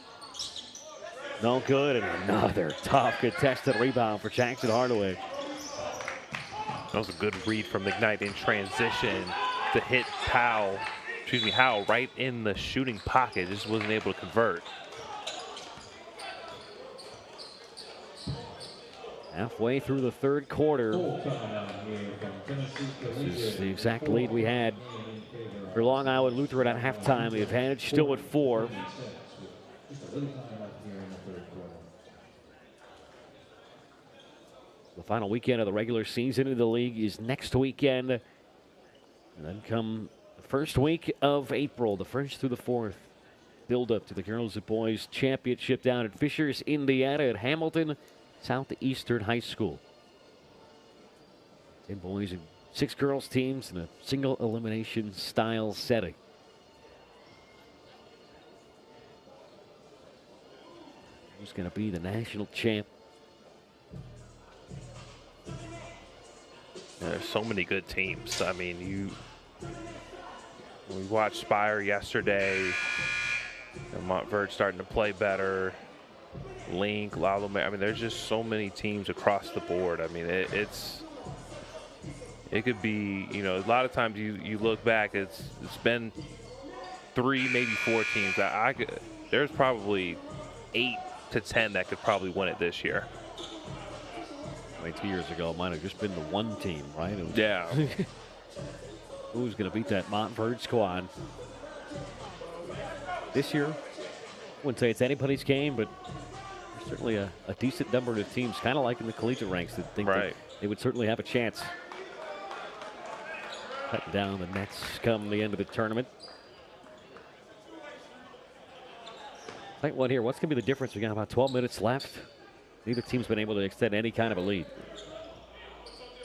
No good, and another tough contested rebound for Jackson Hardaway.
That was a good read from McKnight in transition to hit Howell right in the shooting pocket. Just wasn't able to convert.
Halfway through the 3rd quarter. This is the exact lead we had for Long Island Lutheran at halftime. The advantage still at 4. The final weekend of the regular season in the league is next weekend. And then come the first week of April, the 1st through the 4th. Build up to the Girls and Boys Championship down at Fishers, Indiana at Hamilton Southeastern High School. 10 boys and 6 girls teams in a single elimination style setting. Who's going to be the national champ?
There's so many good teams. I mean, we watched Spire yesterday. Montverde starting to play better. Link, Lalomere. I mean, there's just so many teams across the board. I mean, it could be, you know, a lot of times you look back, it's been 3, maybe 4 teams. There's probably 8 to 10 that could probably win it this year.
2 years ago, it might have just been the one team, right?
Yeah.
Who's going to beat that Montverde squad? This year, I wouldn't say it's anybody's game, but there's certainly a decent number of teams, kind of like in the collegiate ranks, that think that they would certainly have a chance. Cutting down the nets come the end of the tournament. Tight one here. What's going to be the difference? We got about 12 minutes left. Neither team's been able to extend any kind of a lead.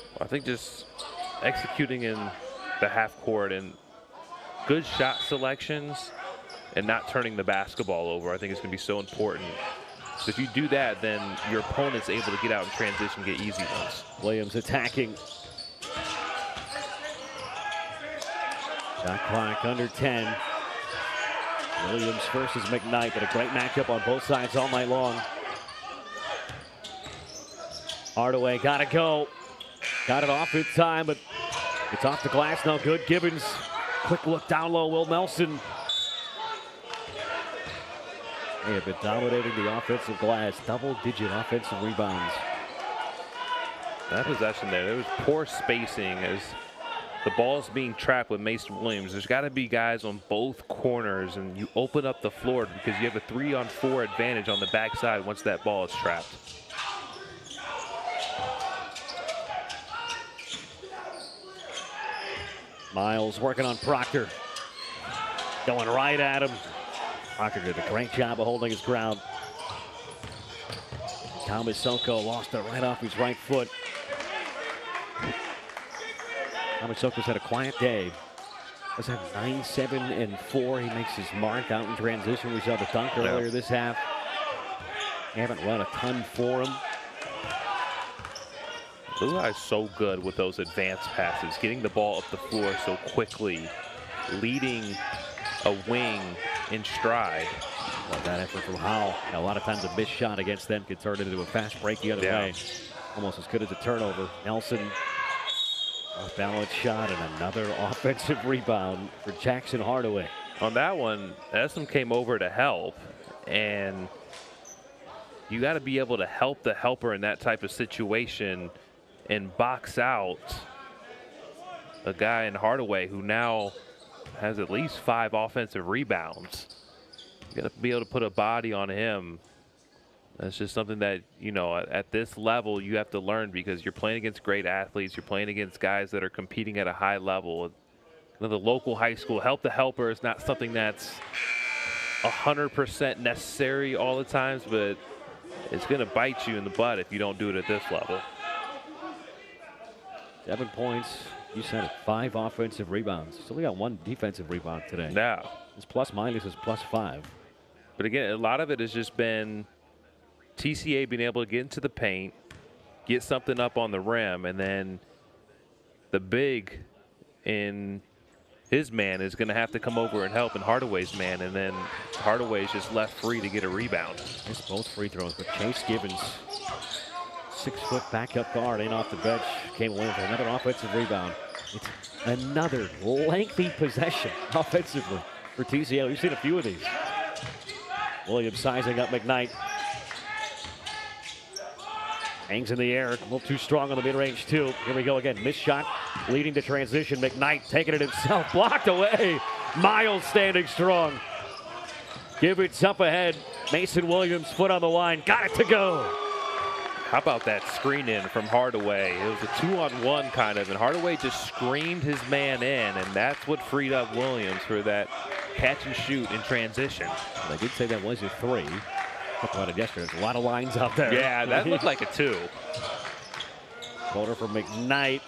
Well, I think just executing in the half court and good shot selections and not turning the basketball over, I think it's going to be so important. So if you do that, then your opponent's able to get out in transition, get easy ones.
Williams attacking. Shot clock under 10. Williams versus McKnight, but a great matchup on both sides all night long. Hardaway got to go. Got it off in time, but it's off the glass. No good. Gibbons, quick look down low. Will Nelson. They have been dominating the offensive glass. Double-digit offensive rebounds.
That possession there was poor spacing as the ball's being trapped with Mason Williams. There's got to be guys on both corners, and you open up the floor because you have a 3-on-4 advantage on the backside once that ball is trapped.
Miles working on Proctor. Going right at him. Proctor did a great job of holding his ground. Thomas Soko lost it right off his right foot. Thomas Soko's had a quiet day. Does have 9, 7, and 4. He makes his mark out in transition. We saw the dunk earlier this half. They haven't run a ton for him.
Luhigh is so good with those advanced passes, getting the ball up the floor so quickly, leading a wing in stride.
Love that effort from Howell. A lot of times a missed shot against them could turn into a fast break the other way. Almost as good as a turnover. Nelson, off-balance shot and another offensive rebound for Jackson Hardaway.
On that one, Essom came over to help, and you got to be able to help the helper in that type of situation and box out a guy in Hardaway who now has at least 5 offensive rebounds. You got to be able to put a body on him. That's just something that, you know, at this level you have to learn because you're playing against great athletes. You're playing against guys that are competing at a high level. You know, the local high school, help the helper is not something that's 100% necessary all the times, but it's going to bite you in the butt if you don't do it at this level.
7 points. You said it. 5 offensive rebounds. So we got 1 defensive rebound today.
Yeah.
His plus minus is +5.
But again, a lot of it has just been TCA being able to get into the paint, get something up on the rim, and then the big in his man is going to have to come over and help in Hardaway's man, and then Hardaway's just left free to get a rebound.
It's both free throws, but Chase Gibbons, 6-foot backup guard, in off the bench, came away with another offensive rebound. It's another lengthy possession offensively for TCA. We've seen a few of these. Williams sizing up McKnight. Hangs in the air, a little too strong on the mid-range too. Here we go again, missed shot, leading to transition. McKnight taking it himself, blocked away. Miles standing strong. Gibbons up ahead. Mason Williams, foot on the line, got it to go.
How about that screen in from Hardaway? It was a 2-on-1 kind of, and Hardaway just screened his man in, and that's what freed up Williams for that catch and shoot in transition.
Well, they did say that was a 3. Talked about it yesterday. There's a lot of lines out there.
Yeah, that looked like a 2.
Floater from McKnight.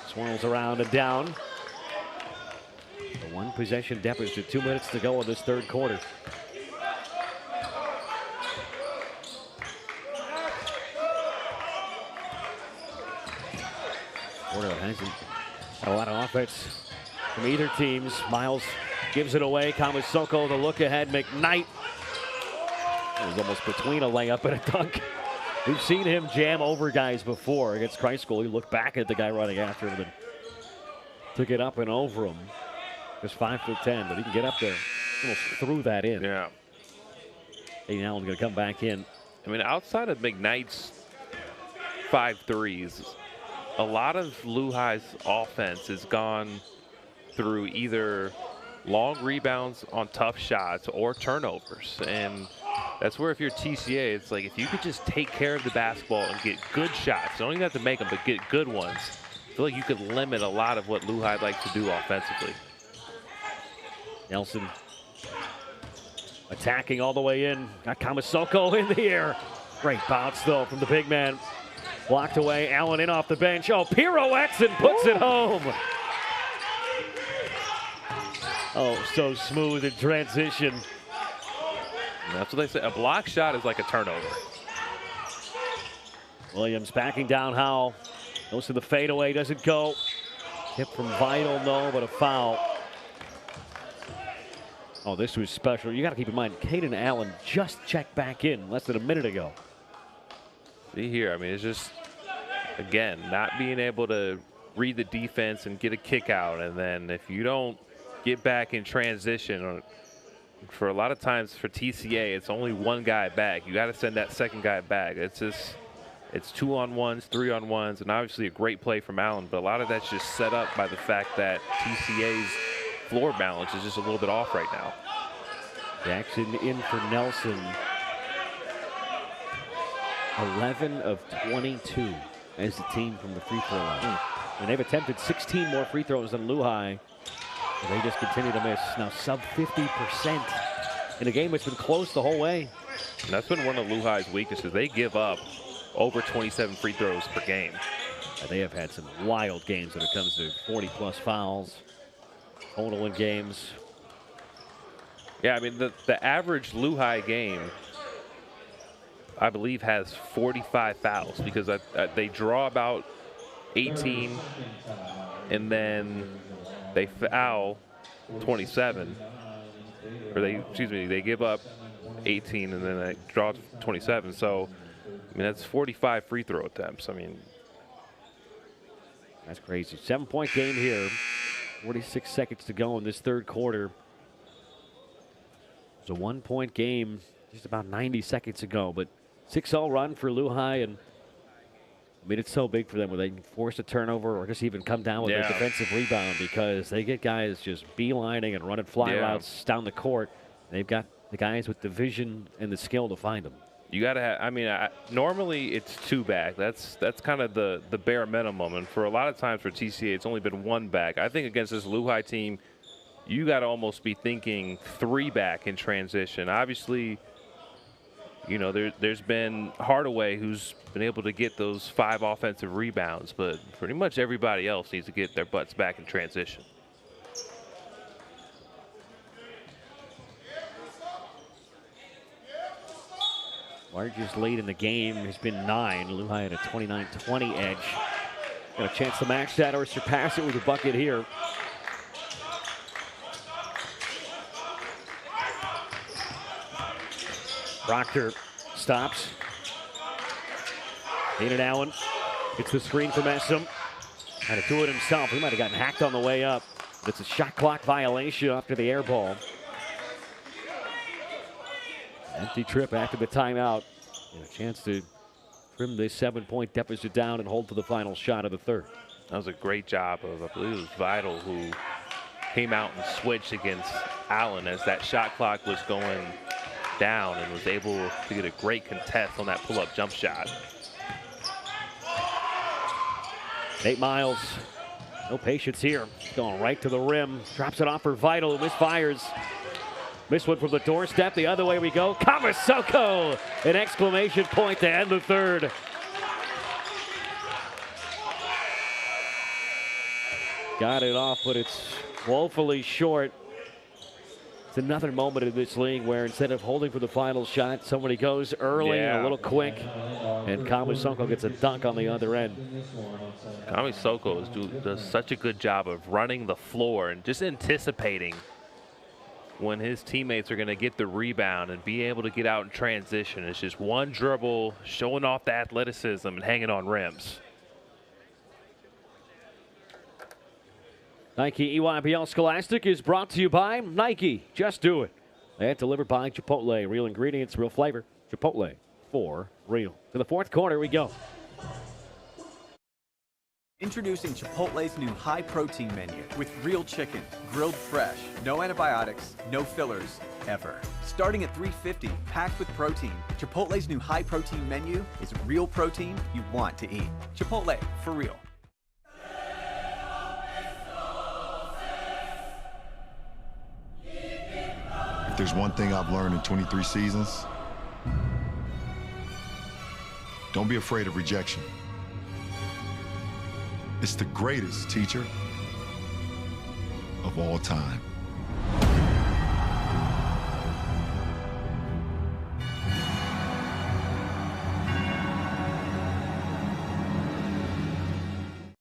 Swirls around and down. The 1 possession deficit. 2 minutes to go in this third quarter. Porter hasn't had a lot of offense from either teams. Miles gives it away. Kamasoko, the look ahead. McKnight. It was almost between a layup and a dunk. We've seen him jam over guys before against Christ School. He looked back at the guy running after him and took it up and over him. Just 5'10", but he can get up there. Almost threw that in.
Yeah.
Aiden Allen's going to come back in.
I mean, outside of McKnight's 5 threes, a lot of Luhigh's offense has gone through either long rebounds on tough shots or turnovers. And that's where if you're TCA, it's like if you could just take care of the basketball and get good shots, you don't even have to make them, but get good ones, I feel like you could limit a lot of what Luhigh likes to do offensively.
Nelson attacking all the way in. Got Kamasoko in the air. Great bounce, though, from the big man. Blocked away. Allen in off the bench. Oh, pirouettes and puts it home. Oh, so smooth in transition.
That's what they say. A block shot is like a turnover.
Williams backing down Howell. Goes to the fadeaway. Doesn't go. Hit from Vital, no, but a foul. Oh, this was special. You got to keep in mind, Caden Allen just checked back in less than a minute ago.
See here, I mean, it's just, again, not being able to read the defense and get a kick out. And then if you don't get back in transition, or for a lot of times for TCA, it's only one guy back. You got to send that second guy back. It's just, it's 2-on-1s, 3-on-1s, and obviously a great play from Allen. But a lot of that's just set up by the fact that TCA's floor balance is just a little bit off right now.
Jackson in for Nelson. 11 of 22 as the team from the free throw line. And they've attempted 16 more free throws than Luhigh. They just continue to miss. Now sub 50% in a game that's been close the whole way.
And that's been one of Luhigh's weaknesses. They give up over 27 free throws per game.
And they have had some wild games when it comes to 40-plus fouls total in games.
Yeah, I mean, the average Luhigh game, I believe, has 45 fouls because they draw about 18, and then they foul 27, or they give up 18 and then they draw 27. So, I mean, that's 45 free throw attempts. I mean,
that's crazy. 7-point game here. 46 seconds to go in this third quarter. It's a 1-point game just about 90 seconds ago, but 6-0 run for Luhigh, and I mean, it's so big for them where they can force a turnover or just even come down with a defensive rebound because they get guys just beelining and running fly routes down the court. They've got the guys with the vision and the skill to find them.
You got to have, I mean, normally it's 2 back. That's kind of the bare minimum. And for a lot of times for TCA, it's only been 1 back. I think against this Luhigh team, you got to almost be thinking 3 back in transition. Obviously, you know, there's been Hardaway who's been able to get those 5 offensive rebounds, but pretty much everybody else needs to get their butts back in transition.
Largest lead in the game has been 9. Luhigh had a 29-20 edge. Got a chance to match that or surpass it with a bucket here. Proctor stops. Caden Allen gets the screen from Essam. Had to do it himself. He might have gotten hacked on the way up. It's a shot clock violation after the air ball. Empty trip after the timeout. And a chance to trim this 7-point deficit down and hold for the final shot of the third.
That was a great job of, I believe it was Vital, who came out and switched against Allen as that shot clock was going down and was able to get a great contest on that pull-up jump shot.
Nate Miles, no patience here. Going right to the rim. Drops it off for Vital, misfires. Missed one from the doorstep. The other way we go. Kamasoko! An exclamation point to end the third. Got it off, but it's woefully short. It's another moment in this league where instead of holding for the final shot, somebody goes early and a little quick, and Kamasoko gets a dunk on the other end.
Kamasoko does such a good job of running the floor and just anticipating when his teammates are going to get the rebound and be able to get out in transition. It's just one dribble, showing off the athleticism and hanging on rims.
Nike EYBL Scholastic is brought to you by Nike. Just do it. And delivered by Chipotle. Real ingredients, real flavor. Chipotle, for real. To the fourth quarter we go.
Introducing Chipotle's new high-protein menu with real chicken, grilled fresh, no antibiotics, no fillers, ever. Starting at $3.50, packed with protein, Chipotle's new high-protein menu is real protein you want to eat. Chipotle, for real.
If there's one thing I've learned in 23 seasons, don't be afraid of rejection. It's the greatest teacher of all time.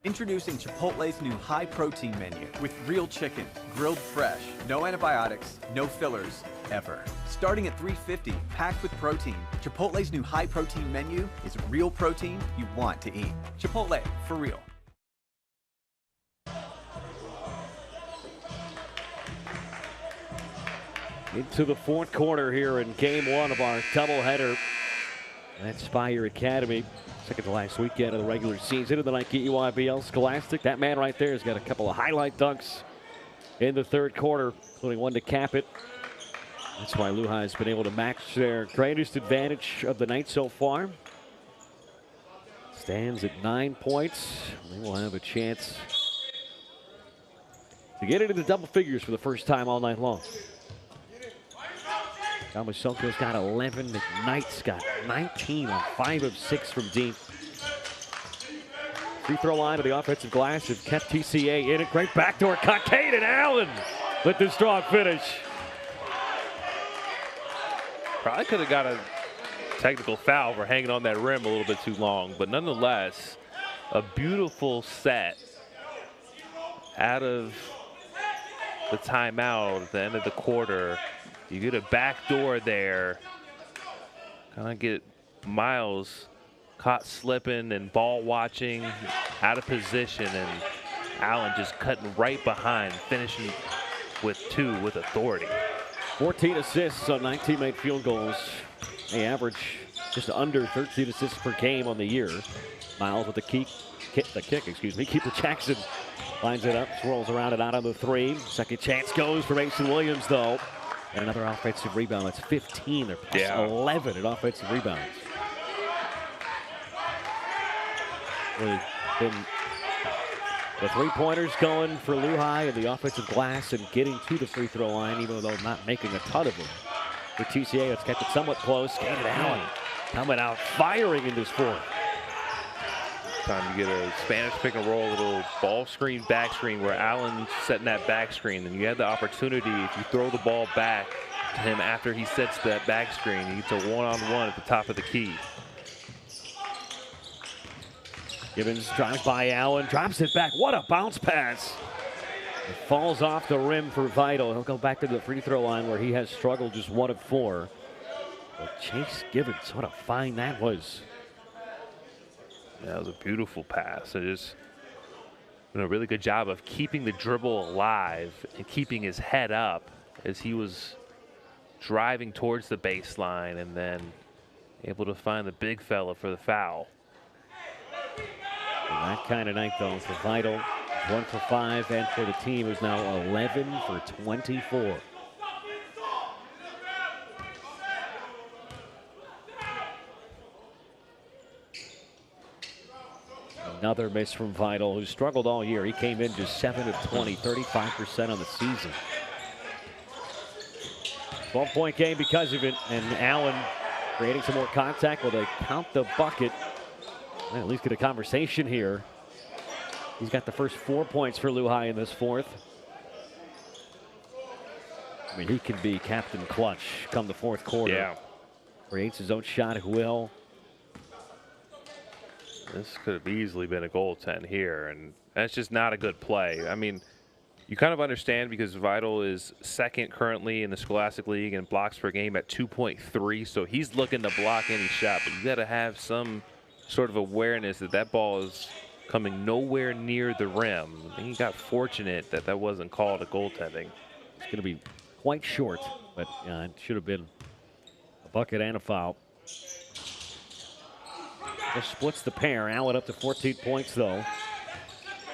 Introducing Chipotle's new high-protein menu with real chicken, grilled fresh, no antibiotics, no fillers, ever. Starting at $3.50, packed with protein, Chipotle's new high-protein menu is real protein you want to eat. Chipotle, for real.
Into the fourth quarter here in game one of our doubleheader at Spire Academy. Second to last weekend of the regular season of the Nike EYBL Scholastic. That man right there has got a couple of highlight dunks in the third quarter, including one to cap it. That's why Luhigh has been able to match their greatest advantage of the night so far. Stands at 9 points. They will have a chance to get into the double figures for the first time all night long. Kamasoko's got 11. McKnight's got 19 on 5 of 6 from deep. Free throw line of the offensive glass have kept TCA in it. Great backdoor cut. Caden Allen with the strong finish.
Probably could have got a technical foul for hanging on that rim a little bit too long, but nonetheless, a beautiful set out of the timeout at the end of the quarter. You get a backdoor there. Kind of get Miles caught slipping and ball watching, out of position, and Allen just cutting right behind, finishing with 2 with authority.
14 assists on 19 made field goals. They average just under 13 assists per game on the year. Miles with the kick. Keeper Jackson lines it up, swirls around it out on the 3. Second chance goes for Mason Williams, though. And another offensive rebound. That's 15. They're plus 11 in offensive rebounds. Really been the three-pointers going for Luhigh and the offensive glass and getting to the free throw line, even though not making a ton of them. For TCA, it's kept it somewhat close. Caden Allen coming out firing in this fourth.
Time you get a Spanish pick and roll, little ball screen, back screen, where Allen's setting that back screen. And you have the opportunity, if you throw the ball back to him after he sets that back screen, he gets a one-on-one at the top of the key.
Gibbons drives by Allen, drops it back. What a bounce pass. It falls off the rim for Vital. He'll go back to the free throw line where he has struggled, just 1 of 4. But Chase Gibbons, what a find that was.
That was a beautiful pass. It just did a really good job of keeping the dribble alive and keeping his head up as he was driving towards the baseline and then able to find the big fella for the foul.
And that kind of night, though, for Vital. 1 for 5, and for the team who's now 11 for 24. Another miss from Vital, who struggled all year. He came in just 7 of 20, 35% on the season. 12-point game because of it, and Allen creating some more contact. Will they count the bucket? Well, at least get a conversation here. He's got the first 4 points for Luhigh in this fourth. I mean, he can be Captain Clutch come the fourth quarter.
Yeah.
Creates his own shot at will.
This could have easily been a goaltend here, and that's just not a good play. I mean, you kind of understand because Vital is second currently in the Scholastic League in blocks per game at 2.3, so he's looking to block any shot, but you got to have some sort of awareness that that ball is coming nowhere near the rim. And he got fortunate that that wasn't called a goaltending.
It's going to be quite short, but it should have been a bucket and a foul. Just splits the pair. Allen up to 14 points, though.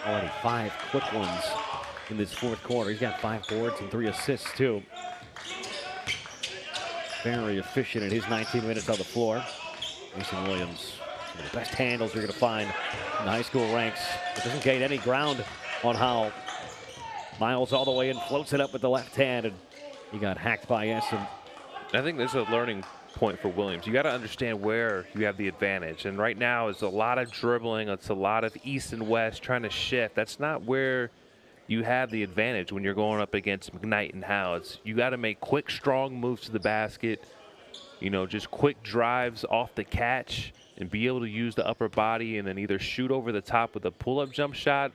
Already 5 quick ones in this fourth quarter. He's got 5 boards and 3 assists, too. Very efficient in his 19 minutes on the floor. Mason Williams, one of the best handles you're going to find in the high school ranks. It doesn't gain any ground on how Miles all the way in, floats it up with the left hand, and he got hacked by Essen.
I think there's a learning point for Williams. You got to understand where you have the advantage, and right now it's a lot of dribbling. It's a lot of east and west trying to shift. That's not where you have the advantage when you're going up against McKnight and Howe. You got to make quick, strong moves to the basket. You know, just quick drives off the catch and be able to use the upper body and then either shoot over the top with a pull-up jump shot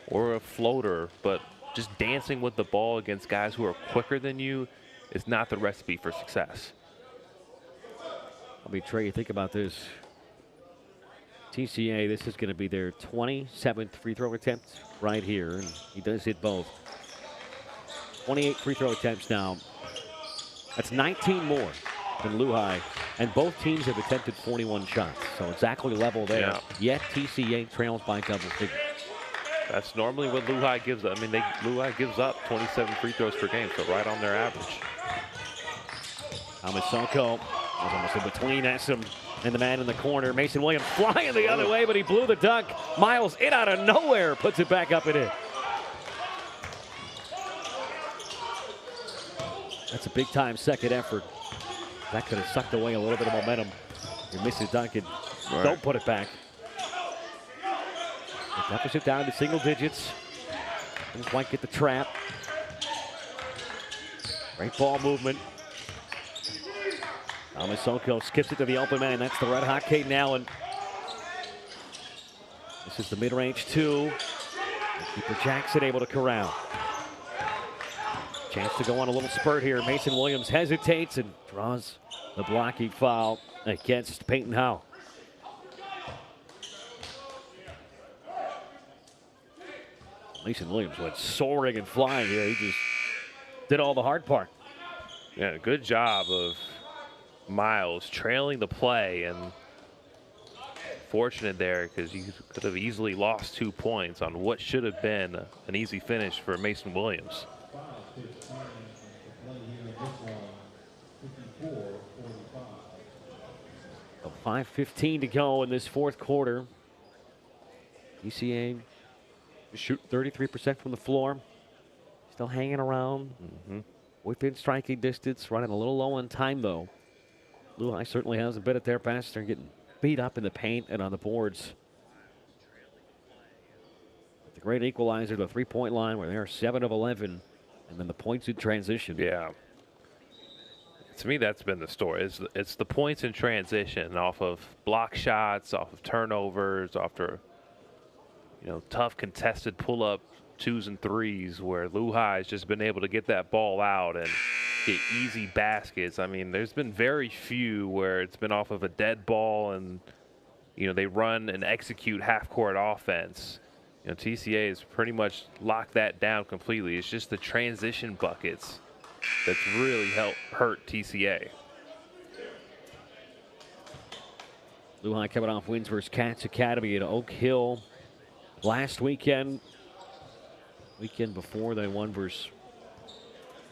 or a floater. But just dancing with the ball against guys who are quicker than you is not the recipe for success.
I mean, Trey, you think about this. TCA, this is going to be their 27th free throw attempt right here, and he does hit both. 28 free throw attempts now. That's 19 more than Luhigh, and both teams have attempted 41 shots, so exactly level there.
Yeah.
Yet TCA trails by double figures.
That's normally what Luhigh gives up. I mean, Luhigh gives up 27 free throws per game, so right on their average.
Amasoko was almost in between Essen and the man in the corner. Mason Williams flying the other way, but he blew the dunk. Miles in out of nowhere, puts it back up and in. That's a big-time second effort. That could have sucked away a little bit of momentum. You miss it, dunk, and don't put it back. The deficit down to single digits. Didn't quite get the trap. Great ball movement. Amasoko skips it to the open man. That's the red-hot Caden Allen. This is the mid-range 2. Keeper Jackson able to corral. Chance to go on a little spurt here. Mason Williams hesitates and draws the blocking foul against Peyton Howe. Mason Williams went soaring and flying here. He just did all the hard part.
Yeah, good job of Miles trailing the play, and fortunate there because you could have easily lost 2 points on what should have been an easy finish for Mason Williams.
5:15 to go in this fourth quarter. ECA shoot 33% from the floor. Still hanging around within striking distance, running a little low on time though. Luhigh certainly hasn't been at their best. They're getting beat up in the paint and on the boards. The great equalizer to the three-point line where they're 7 of 11, and then the points in transition.
Yeah. To me, that's been the story. It's the points in transition off of block shots, off of turnovers, after tough contested pull-up 2s and 3s where Luhigh has just been able to get that ball out and get easy baskets. I mean, there's been very few where it's been off of a dead ball and, they run and execute half-court offense. TCA has pretty much locked that down completely. It's just the transition buckets that's really hurt TCA.
Luhigh coming off wins versus Cats Academy at Oak Hill last weekend. Weekend before they won versus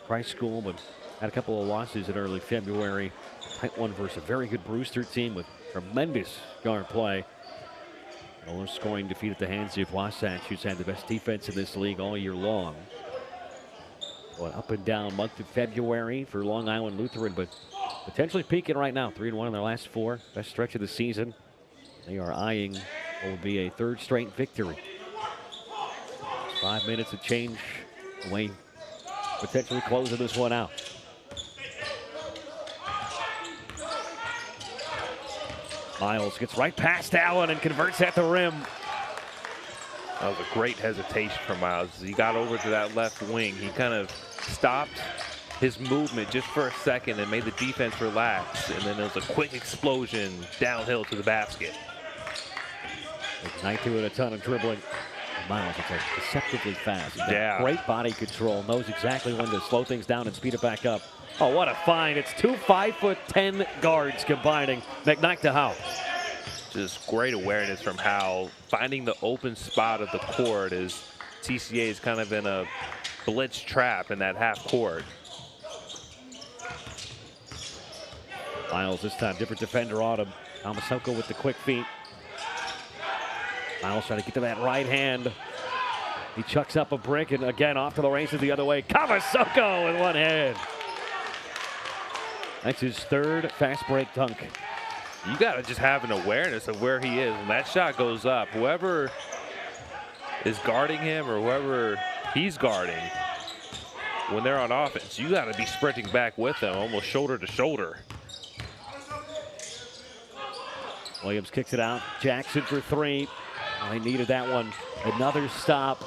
Christ School, but had a couple of losses in early February. Tight one versus a very good Brewster team with tremendous guard play. A low scoring defeat at the hands of Wasatch, who's had the best defense in this league all year long. Going up and down month of February for Long Island Lutheran, but potentially peaking right now. 3-1 in their last 4. Best stretch of the season. They are eyeing what will be a 3rd straight victory. 5 minutes of change away, potentially closing this one out. Miles gets right past Allen and converts at the rim.
That was a great hesitation from Miles. He got over to that left wing. He kind of stopped his movement just for a second and made the defense relax. And then there was a quick explosion downhill to the basket.
McKnight doing a ton of dribbling. Miles is like deceptively fast. He's got
Yeah.
great body control. Knows exactly when to slow things down and speed it back up. Oh, what a find. It's 2 5'10" guards combining. McKnight to Howe.
Just great awareness from Howe. Finding the open spot of the court as TCA is kind of in a blitz trap in that half court.
Miles this time, different defender on him. Amasoko with the quick feet. Miles trying to get to that right hand. He chucks up a brick and again off to the races the other way. Kamasoko with one hand. That's his 3rd fast break dunk.
You got to just have an awareness of where he is. When that shot goes up, whoever is guarding him or whoever he's guarding, when they're on offense, you got to be sprinting back with them, almost shoulder to shoulder.
Williams kicks it out. Jackson for 3. Oh, he needed that one. Another stop.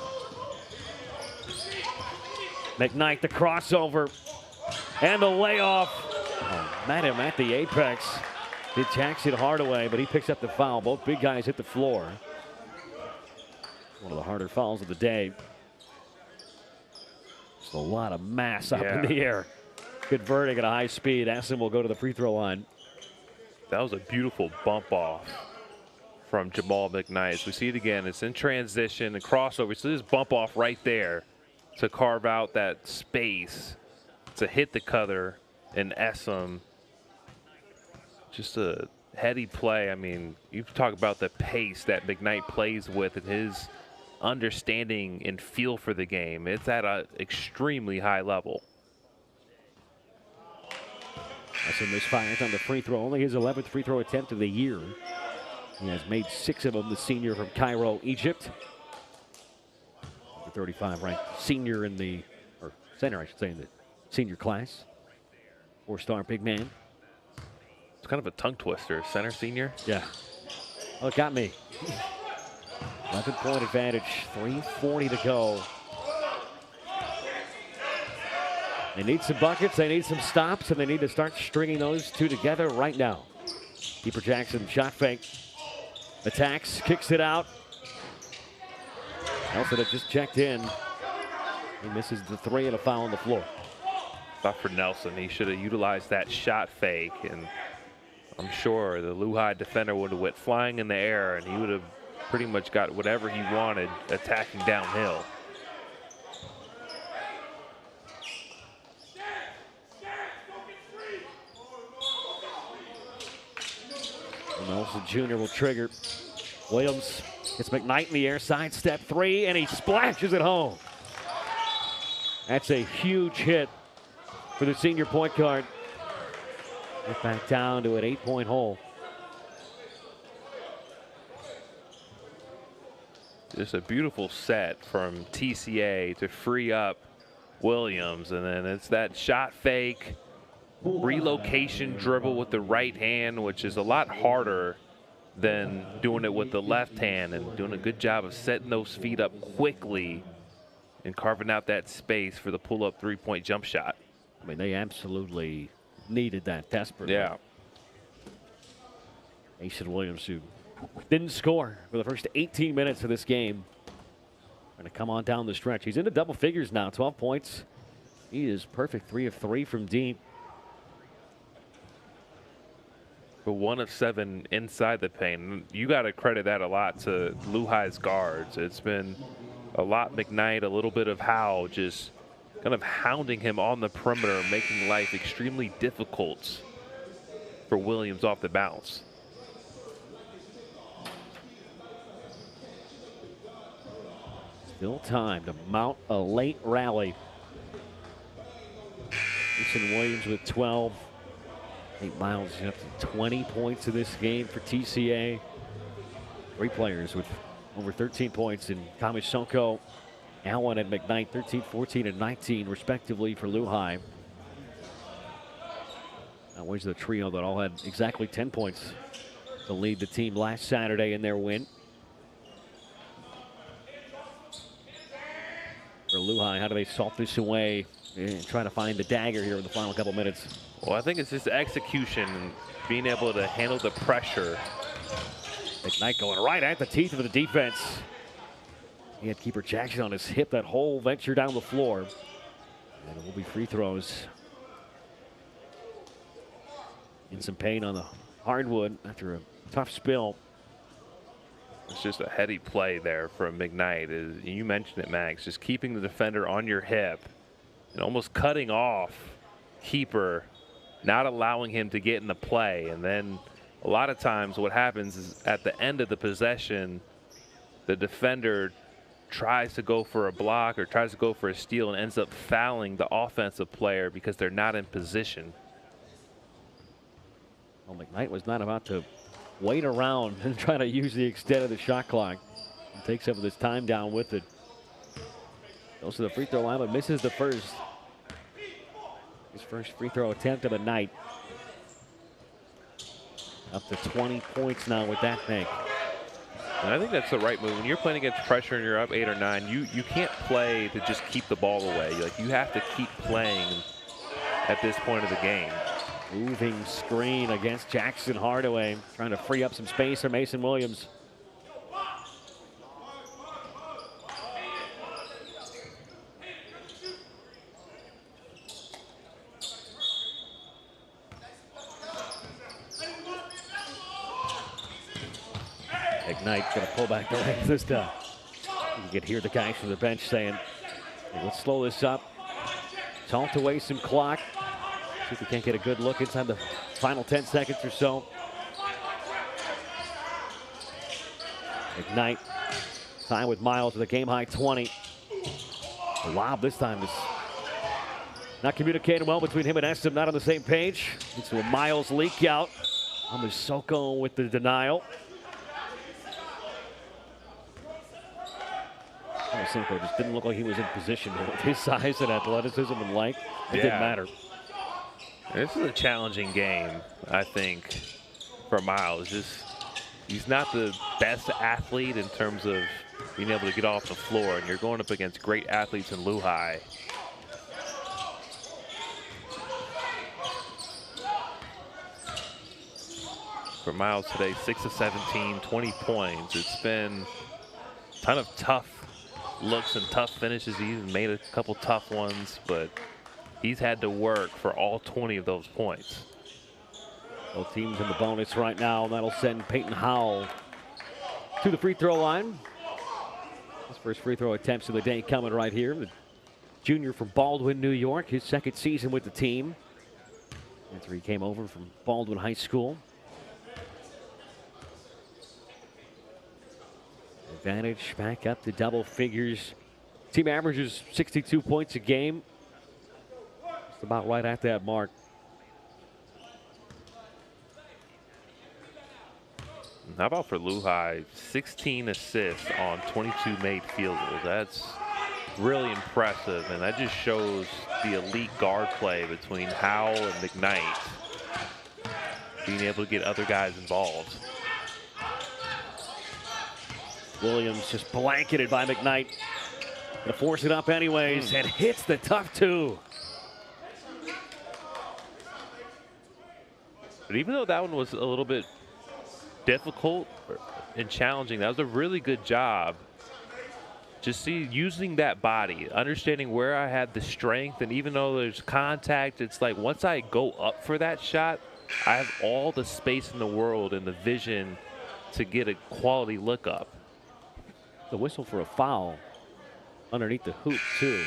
McKnight the crossover and the layoff. Oh, met him at the apex. Did Jackson Hardaway, but he picks up the foul. Both big guys hit the floor. One of the harder fouls of the day. Just a lot of mass up in the air. Converting at a high speed. Aston will go to the free throw line.
That was a beautiful bump off from Jamal McKnight. We see it again. It's in transition and crossover. So this bump off right there to carve out that space to hit the cutter and Essam. Just a heady play. I mean, you talk about the pace that McKnight plays with and his understanding and feel for the game. It's at an extremely high level.
Essam misfires on the free throw. Only his 11th free throw attempt of the year. He has made 6 of them, the senior from Cairo, Egypt. The 35 ranked senior in the, or center, I should say, in the senior class. 4-star big man.
It's kind of a tongue twister. Center, senior?
Yeah. Oh, it got me. 11-point advantage, 3:40 to go. They need some buckets, they need some stops, and they need to start stringing those two together right now. Keeper Jackson, shot fake. Attacks, kicks it out. Nelson had just checked in. He misses the 3 and a foul on the floor.
Thought for Nelson, he should have utilized that shot fake, and I'm sure the Luhigh defender would have went flying in the air, and he would have pretty much got whatever he wanted attacking downhill.
Nelson Jr. will trigger. Williams gets McKnight in the air, sidestep 3, and he splashes it home. That's a huge hit for the senior point guard. Get back down to an 8-point hole.
Just a beautiful set from TCA to free up Williams, and then it's that shot fake, relocation dribble with the right hand, which is a lot harder than doing it with the left hand, and doing a good job of setting those feet up quickly and carving out that space for the pull-up three-point jump shot.
I mean, they absolutely needed that desperately.
Yeah.
Mason Williams, who didn't score for the first 18 minutes of this game, going to come on down the stretch. He's into double figures now, 12 points. He is perfect, 3 of 3 from deep.
But 1 of 7 inside the paint. You got to credit that a lot to Luhigh's guards. It's been a lot McKnight, a little bit of Howe, just kind of hounding him on the perimeter, making life extremely difficult for Williams off the bounce.
Still time to mount a late rally. Mason Williams with 12. Nate Miles up to 20 points in this game for TCA. 3 players with over 13 points in Thomas Sonko, Allen, and McKnight, 13, 14, and 19 respectively for Luhigh. That was the trio that all had exactly 10 points to lead the team last Saturday in their win. For Luhigh, how do they salt this away and try to find the dagger here in the final couple minutes?
Well, I think it's just execution and being able to handle the pressure.
McKnight going right at the teeth of the defense. He had keeper Jackson on his hip that whole venture down the floor. And it will be free throws. In some pain on the hardwood after a tough spill.
It's just a heady play there from McKnight. As you mentioned it, Max, just keeping the defender on your hip and almost cutting off keeper, not allowing him to get in the play. And then a lot of times what happens is at the end of the possession, the defender tries to go for a block or tries to go for a steal and ends up fouling the offensive player because they're not in position.
Well, McKnight was not about to wait around and try to use the extent of the shot clock. He takes some of this time down with it. Goes to the free throw line, but misses the first. His first free throw attempt of the night. Up to 20 points now with that make.
And I think that's the right move. When you're playing against pressure and you're up 8 or 9, you can't play to just keep the ball away. Like, you have to keep playing at this point of the game.
Moving screen against Jackson Hardaway, trying to free up some space for Mason Williams. McKnight gonna pull back the legs this time. You can hear the guys from the bench saying, hey, let's slow this up. Salt away some clock. See if we can't get a good look inside the final 10 seconds or so. McKnight time with Miles with a game high 20. The lob this time is not communicating well between him and Estem, not on the same page. It's a Miles leak out. Soko with the denial. Soko just didn't look like he was in position with his size and athleticism and length. It didn't matter.
This is a challenging game, I think, for Miles. He's not the best athlete in terms of being able to get off the floor, and you're going up against great athletes in Luhigh. For Miles today, 6 of 17, 20 points. It's been a ton of tough looks and tough finishes. He's made a couple tough ones, but he's had to work for all 20 of those points.
Both teams in the bonus right now. That'll send Peyton Howell to the free throw line. His first free throw attempts of the day coming right here. The junior from Baldwin, New York, his second season with the team after he came over from Baldwin High School. Advantage back up to double figures. Team averages 62 points a game. Just about right at that mark.
How about for Luhigh? 16 assists on 22 made field goals. That's really impressive, and that just shows the elite guard play between Howell and McKnight, being able to get other guys involved.
Williams just blanketed by McKnight. Gonna force it up anyways and hits the tough two.
But even though that one was a little bit difficult and challenging, that was a really good job. Just using that body, understanding where I had the strength, and even though there's contact, it's like once I go up for that shot, I have all the space in the world and the vision to get a quality look up.
The whistle for a foul underneath the hoop too.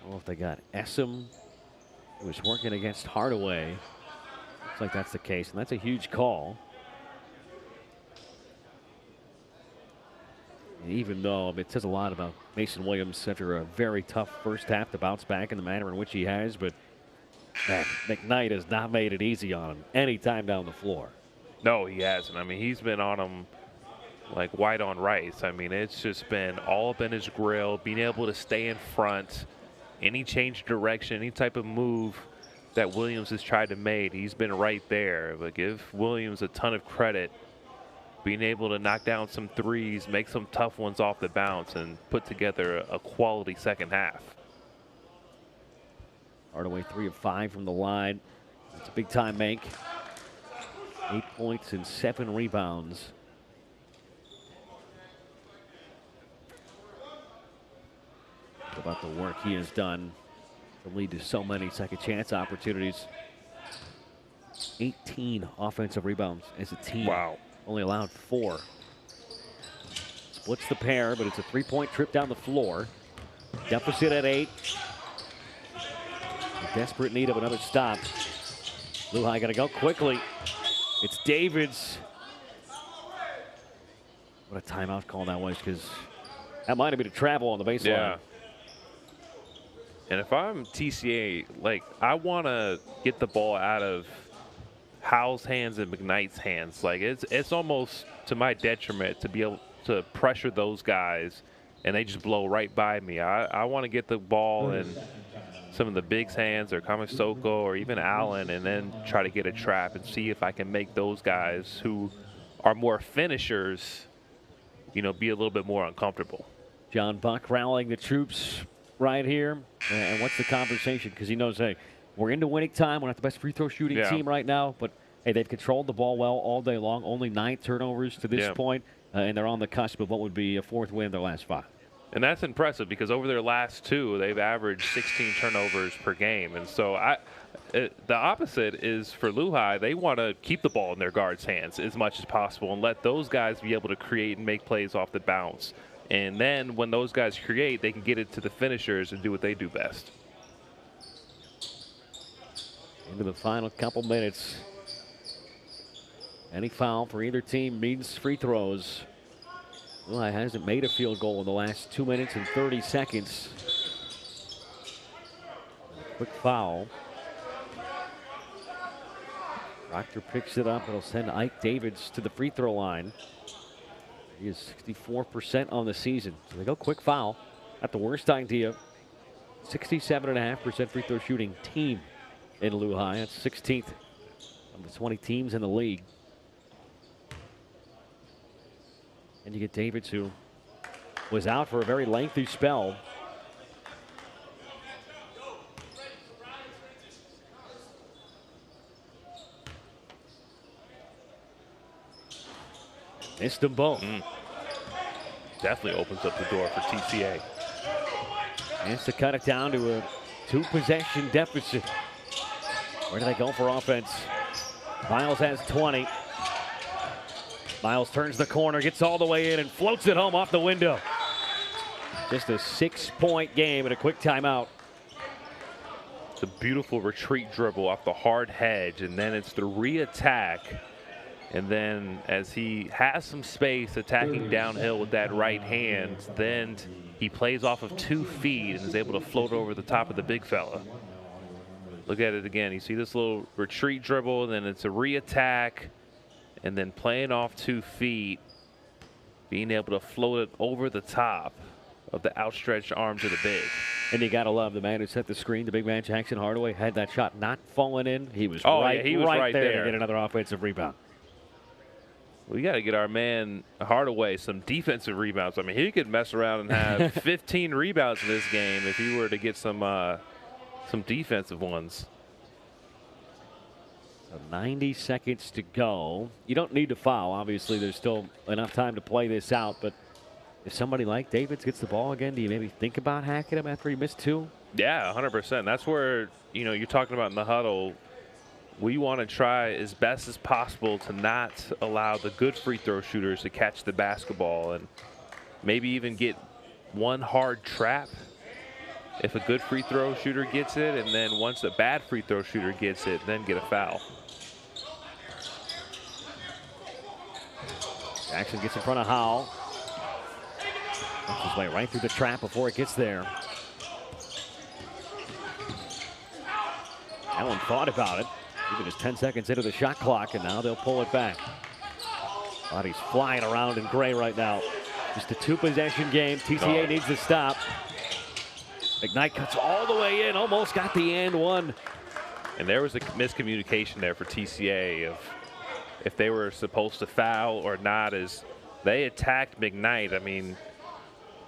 I don't know if they got Essam, who was working against Hardaway. Looks like that's the case, and that's a huge call. And even though it says a lot about Mason Williams after a very tough first half to bounce back in the manner in which he has, but man, McKnight has not made it easy on him any time down the floor.
No, he hasn't. I mean, he's been on him like white on rice. I mean, it's just been all up in his grill, being able to stay in front. Any change of direction, any type of move that Williams has tried to make, he's been right there. But give Williams a ton of credit, being able to knock down some threes, make some tough ones off the bounce, and put together a quality second half.
Hardaway 3 of 5 from the line. It's a big time make. 8 points and 7 rebounds. Think about the work he has done to lead to so many second chance opportunities. 18 offensive rebounds as a team.
Wow.
Only allowed 4. Splits the pair, but it's a 3-point trip down the floor. Deficit at 8. In desperate need of another stop. Luhigh gonna go quickly. It's Davids. What a timeout call that was, because that might have been a travel on the baseline.
Yeah. And if I'm TCA, like, I want to get the ball out of Howell's hands and McKnight's hands. Like, it's almost to my detriment to be able to pressure those guys, and they just blow right by me. I want to get the ball in some of the bigs' hands, or Kamasoko, or even Allen, and then try to get a trap and see if I can make those guys who are more finishers, you know, be a little bit more uncomfortable.
John Buck rallying the troops right here. And what's the conversation? Because he knows, hey, we're into winning time. We're not the best free throw shooting team right now, but hey, they've controlled the ball well all day long. Only 9 turnovers to this point, and they're on the cusp of what would be a 4th win in their last 5.
And that's impressive, because over their last 2, they've averaged 16 turnovers per game. And so the opposite is for Luhigh. They want to keep the ball in their guards' hands as much as possible and let those guys be able to create and make plays off the bounce. And then when those guys create, they can get it to the finishers and do what they do best.
Into the final couple minutes. Any foul for either team means free throws. Luhigh hasn't made a field goal in the last 2 minutes and 30 seconds. A quick foul. Proctor picks it up. It'll send Ike Davids to the free throw line. He is 64% on the season. So they go quick foul. Not the worst idea. 67.5% free throw shooting team in Luhigh. That's 16th of the 20 teams in the league. And you get Davids, who was out for a very lengthy spell. Missed them both.
Definitely opens up the door for TCA.
Has to cut it down to a 2-possession deficit. Where do they go for offense? Miles has 20. Miles turns the corner, gets all the way in, and floats it home off the window. Just a 6-point game and a quick timeout.
It's a beautiful retreat dribble off the hard hedge, and then it's the re-attack. And then as he has some space attacking downhill with that right hand, then he plays off of 2 feet and is able to float over the top of the big fella. Look at it again. You see this little retreat dribble, and then it's a re-attack, and then playing off 2 feet, being able to float it over the top of the outstretched arms of the big.
And you got to love the man who set the screen. The big man, Jackson Hardaway, had that shot not fallen in. He was right there to get another offensive rebound.
We got to get our man Hardaway some defensive rebounds. I mean, he could mess around and have 15 rebounds in this game if he were to get some defensive ones.
So 90 seconds to go. You don't need to foul. Obviously, there's still enough time to play this out. But if somebody like Davids gets the ball again, do you maybe think about hacking him after he missed 2?
Yeah, 100%. That's where, you know, you're talking about in the huddle. We want to try as best as possible to not allow the good free throw shooters to catch the basketball, and maybe even get one hard trap if a good free throw shooter gets it, and then once a bad free throw shooter gets it, then get a foul.
Jackson gets in front of Howell. Works his way right through the trap before it gets there. Allen thought about it. Even just 10 seconds into the shot clock, and now they'll pull it back. Body's flying around in gray right now. Just a 2-possession game. TCA needs to stop. McKnight cuts all the way in, almost got the and one.
And there was a miscommunication there for TCA of if they were supposed to foul or not, as they attacked McKnight. I mean,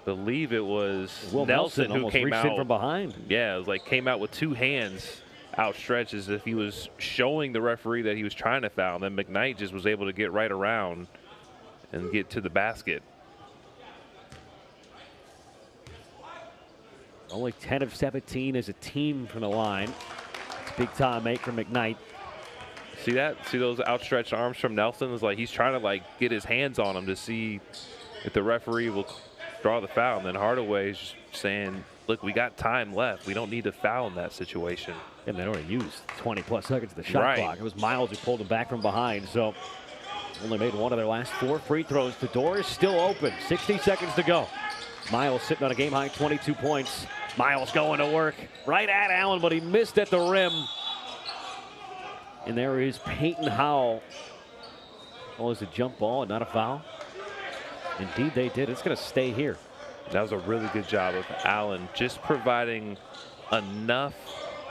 believe it was Nelson who came out
in from behind.
Yeah, it was like came out with two hands outstretched as if he was showing the referee that he was trying to foul. And then McKnight just was able to get right around and get to the basket.
Only 10 of 17 as a team from the line. It's a big time make for McKnight.
See that? See those outstretched arms from Nelson? It's like he's trying to like get his hands on him to see if the referee will draw the foul. And then Hardaway's just saying, look, we got time left. We don't need to foul in that situation.
And they already used 20-plus seconds of the shot clock. It was Miles who pulled him back from behind. So only made one of their last 4 free throws. The door is still open. 60 seconds to go. Miles sitting on a game-high 22 points. Miles going to work right at Allen, but he missed at the rim. And there is Peyton Howell. Oh, it's a jump ball and not a foul. Indeed, they did. It's going to stay here.
That was a really good job of Allen, just providing enough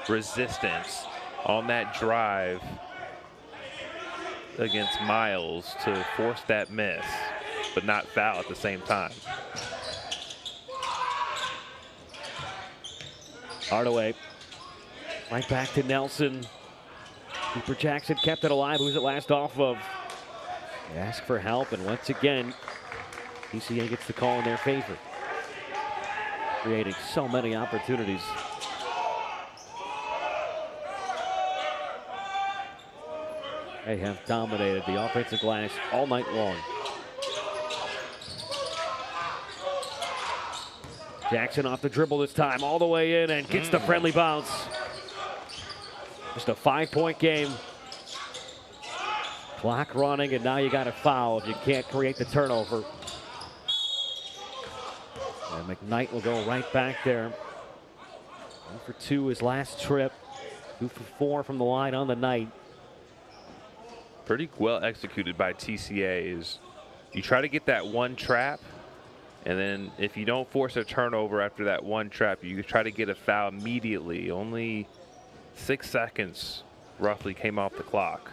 resistance on that drive against Miles to force that miss, but not foul at the same time.
Hardaway right back to Nelson. Cooper Jackson kept it alive. Who's it last off of? They ask for help, and once again, TCA gets the call in their favor. Creating so many opportunities. They have dominated the offensive glass all night long. Jackson off the dribble this time, all the way in, and gets the friendly bounce. Just a 5-point game. Clock running, and now you got a foul if you can't create the turnover. And McKnight will go right back there. 1 for 2 his last trip. 2 for 4 from the line on the night.
Pretty well executed by TCA. Is you try to get that one trap, and then if you don't force a turnover after that one trap, you try to get a foul immediately. Only 6 seconds roughly came off the clock.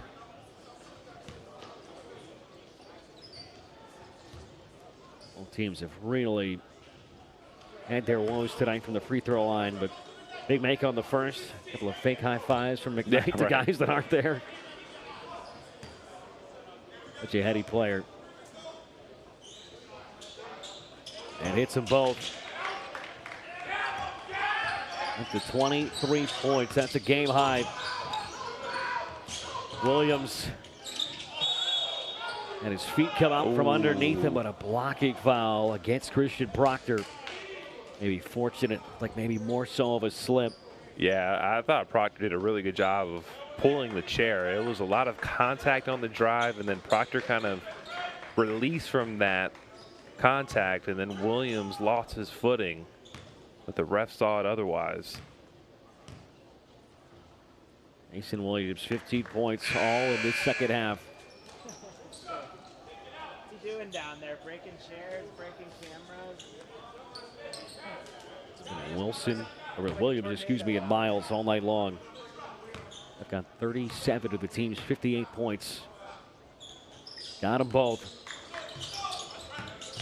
Both teams have really had their woes tonight from the free throw line, but big make on the first. A couple of fake high fives from McKnight to guys that aren't there. Such a heady player. And hits them both. Up to 23 points. That's a game high. Williams. And his feet come out from underneath him, but a blocking foul against Christian Proctor. Maybe fortunate, like maybe more so of a slip.
Yeah, I thought Proctor did a really good job of pulling the chair. It was a lot of contact on the drive, and then Proctor kind of released from that contact, and then Williams lost his footing, but the ref saw it otherwise.
Mason Williams, 15 points, all in this second half.
What's he doing down there? Breaking chairs, breaking cameras?
Williams, excuse me, and Miles all night long. I've got 37 of the team's 58 points. Got them both.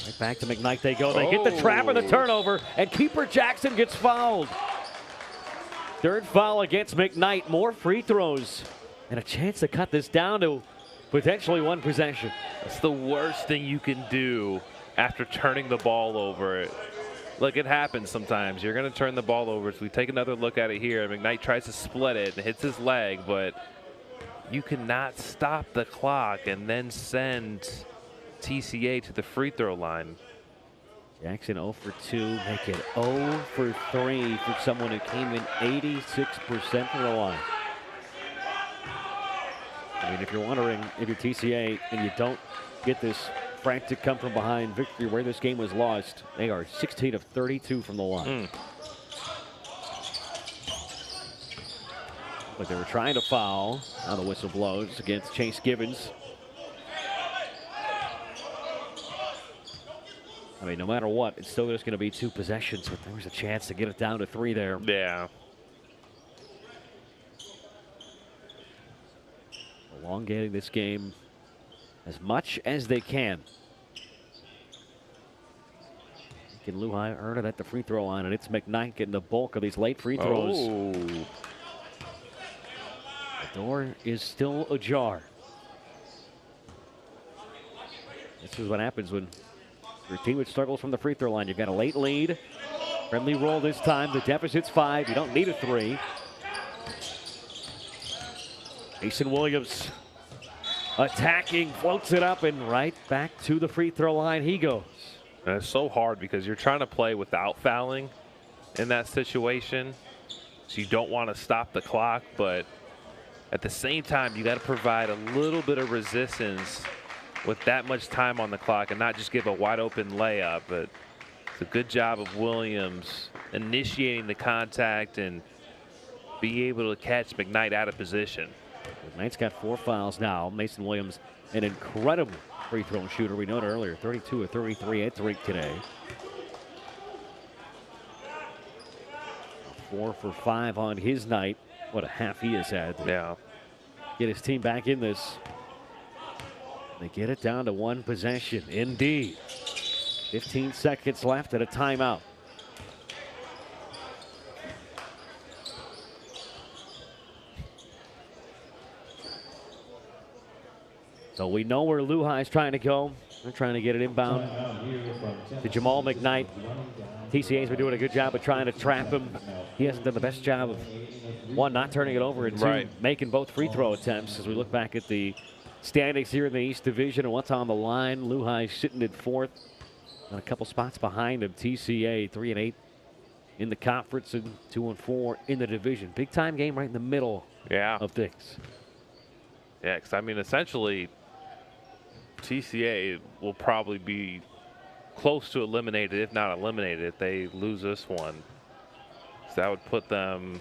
Right back to McKnight they go. They get the trap and the turnover, and Keeper Jackson gets fouled. Third foul against McKnight. More free throws and a chance to cut this down to potentially 1 possession.
That's the worst thing you can do after turning the ball over. Look, it happens sometimes. You're going to turn the ball over. So we take another look at it here. McKnight tries to split it and hits his leg, but you cannot stop the clock and then send TCA to the free throw line.
Jackson 0 for 2, make it 0 for 3 for someone who came in 86% from the line. I mean, if you're wondering if you're TCA and you don't get this frantic come from behind victory where this game was lost. They are 16 of 32 from the line. But they were trying to foul. Now the whistle blows against Chase Gibbons. I mean, no matter what, it's still just going to be 2 possessions, but there was a chance to get it down to 3 there.
Yeah.
Elongating this game as much as they can. Can Luhigh earn it at the free throw line, and it's McKnight getting the bulk of these late free throws.
Oh.
The door is still ajar. This is what happens when your team which struggles from the free throw line. You've got a late lead. Friendly roll this time. The deficit's 5. You don't need a 3. Mason Williams attacking, floats it up, and right back to the free throw line he goes.
And it's so hard because you're trying to play without fouling in that situation. So you don't want to stop the clock, but at the same time, you got to provide a little bit of resistance with that much time on the clock and not just give a wide open layup. But it's a good job of Williams initiating the contact and be able to catch McKnight out of position.
McKnight's got 4 fouls now. Mason Williams, an incredible free throw shooter. We noted earlier, 32 of 33 at 3 today. 4 for 5 on his night. What a half he has had.
Yeah.
Get his team back in this. They get it down to 1 possession. Indeed. 15 seconds left at a timeout. So we know where Luhigh is trying to go. They're trying to get it inbound to Jamal McKnight. TCA's been doing a good job of trying to trap him. He hasn't done the best job of, 1, not turning it over, and 2, making both free throw attempts. As we look back at the standings here in the East Division and what's on the line, Luhigh sitting at 4th, and a couple spots behind him. TCA 3-8 in the conference and 2-4 in the division. Big time game right in the middle of things.
Yeah, because I mean, essentially, TCA will probably be close to eliminated, if not eliminated, if they lose this one. So that would put them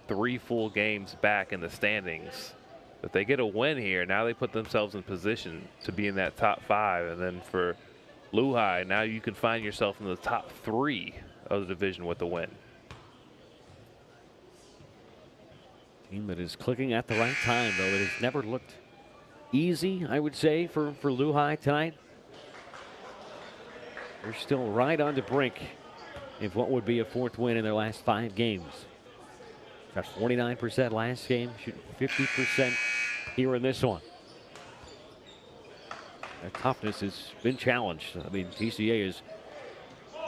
3 full games back in the standings. If they get a win here, now they put themselves in position to be in that top 5. And then for Luhigh, now you can find yourself in the top 3 of the division with the win.
Team that is clicking at the right time, though. It has never looked easy, I would say, for Luhigh tonight. They're still right on the brink of what would be a 4th win in their last 5 games. Got 49% last game, shooting 50% here in this one. That toughness has been challenged. I mean, TCA has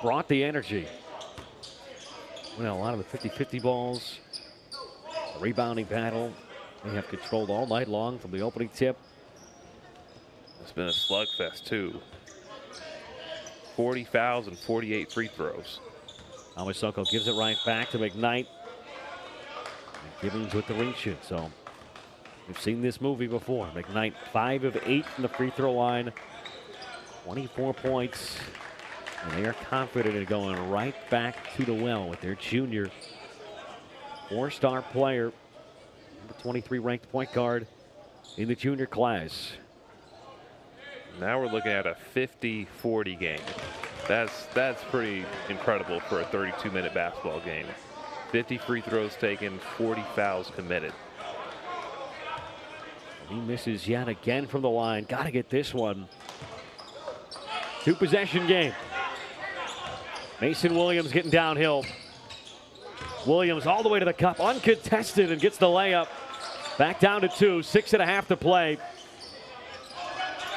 brought the energy. Well, a lot of the 50-50 balls, the rebounding battle, they have controlled all night long from the opening tip.
It's been a slugfest, too. 40 fouls and 48 free throws.
Amasoko gives it right back to McKnight. And Gibbons with the reach in. So we've seen this movie before. McKnight 5 of 8 from the free throw line. 24 points. And they are confident in going right back to the well with their junior 4-star player, number 23 ranked point guard in the junior class.
Now we're looking at a 50-40 game. That's pretty incredible for a 32-minute basketball game. 50 free throws taken, 40 fouls committed.
He misses yet again from the line. Got to get this one. 2-possession game. Mason Williams getting downhill. Williams all the way to the cup, uncontested, and gets the layup. Back down to 2, 6.5 to play.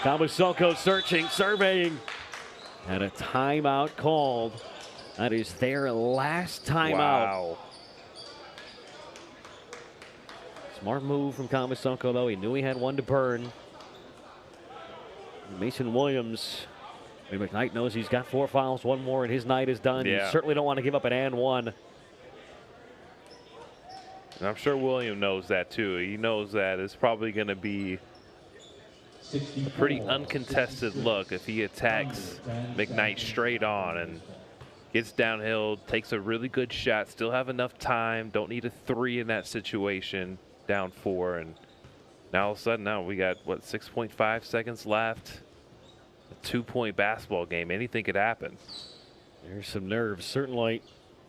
Kamasoko searching, surveying, and a timeout called. That is their last timeout.
Wow.
Smart move from Kamasoko, though. He knew he had one to burn. Mason Williams, I mean, McKnight knows he's got 4 fouls, 1 more, and his night is done.
Yeah.
You certainly don't want to give up an and 1.
And I'm sure William knows that, too. He knows that it's probably going to be pretty uncontested look if he attacks McKnight straight on and gets downhill, takes a really good shot, still have enough time, don't need a 3 in that situation, down 4, and now all of a sudden now we got, what, 6.5 seconds left, a 2-point basketball game, anything could happen.
There's some nerves certainly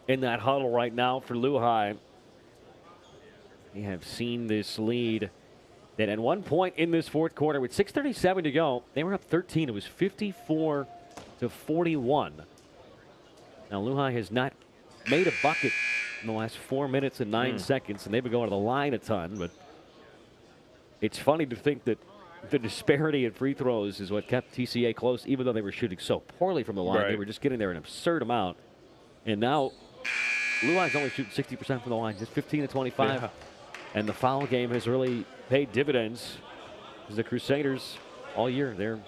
in that huddle right now for Luhigh. We have seen this lead that at one point in this fourth quarter with 6:37 to go, they were up 13. It was 54-41. Now Luhigh has not made a bucket in the last 4 minutes and 9 seconds, and they've been going to the line a ton, but it's funny to think that the disparity in free throws is what kept TCA close, even though they were shooting so poorly from the line. They were just getting there an absurd amount. And now Luhigh's only shooting 60% from the line, just 15-25. Yeah. And the foul game has really paid dividends because the Crusaders all year, their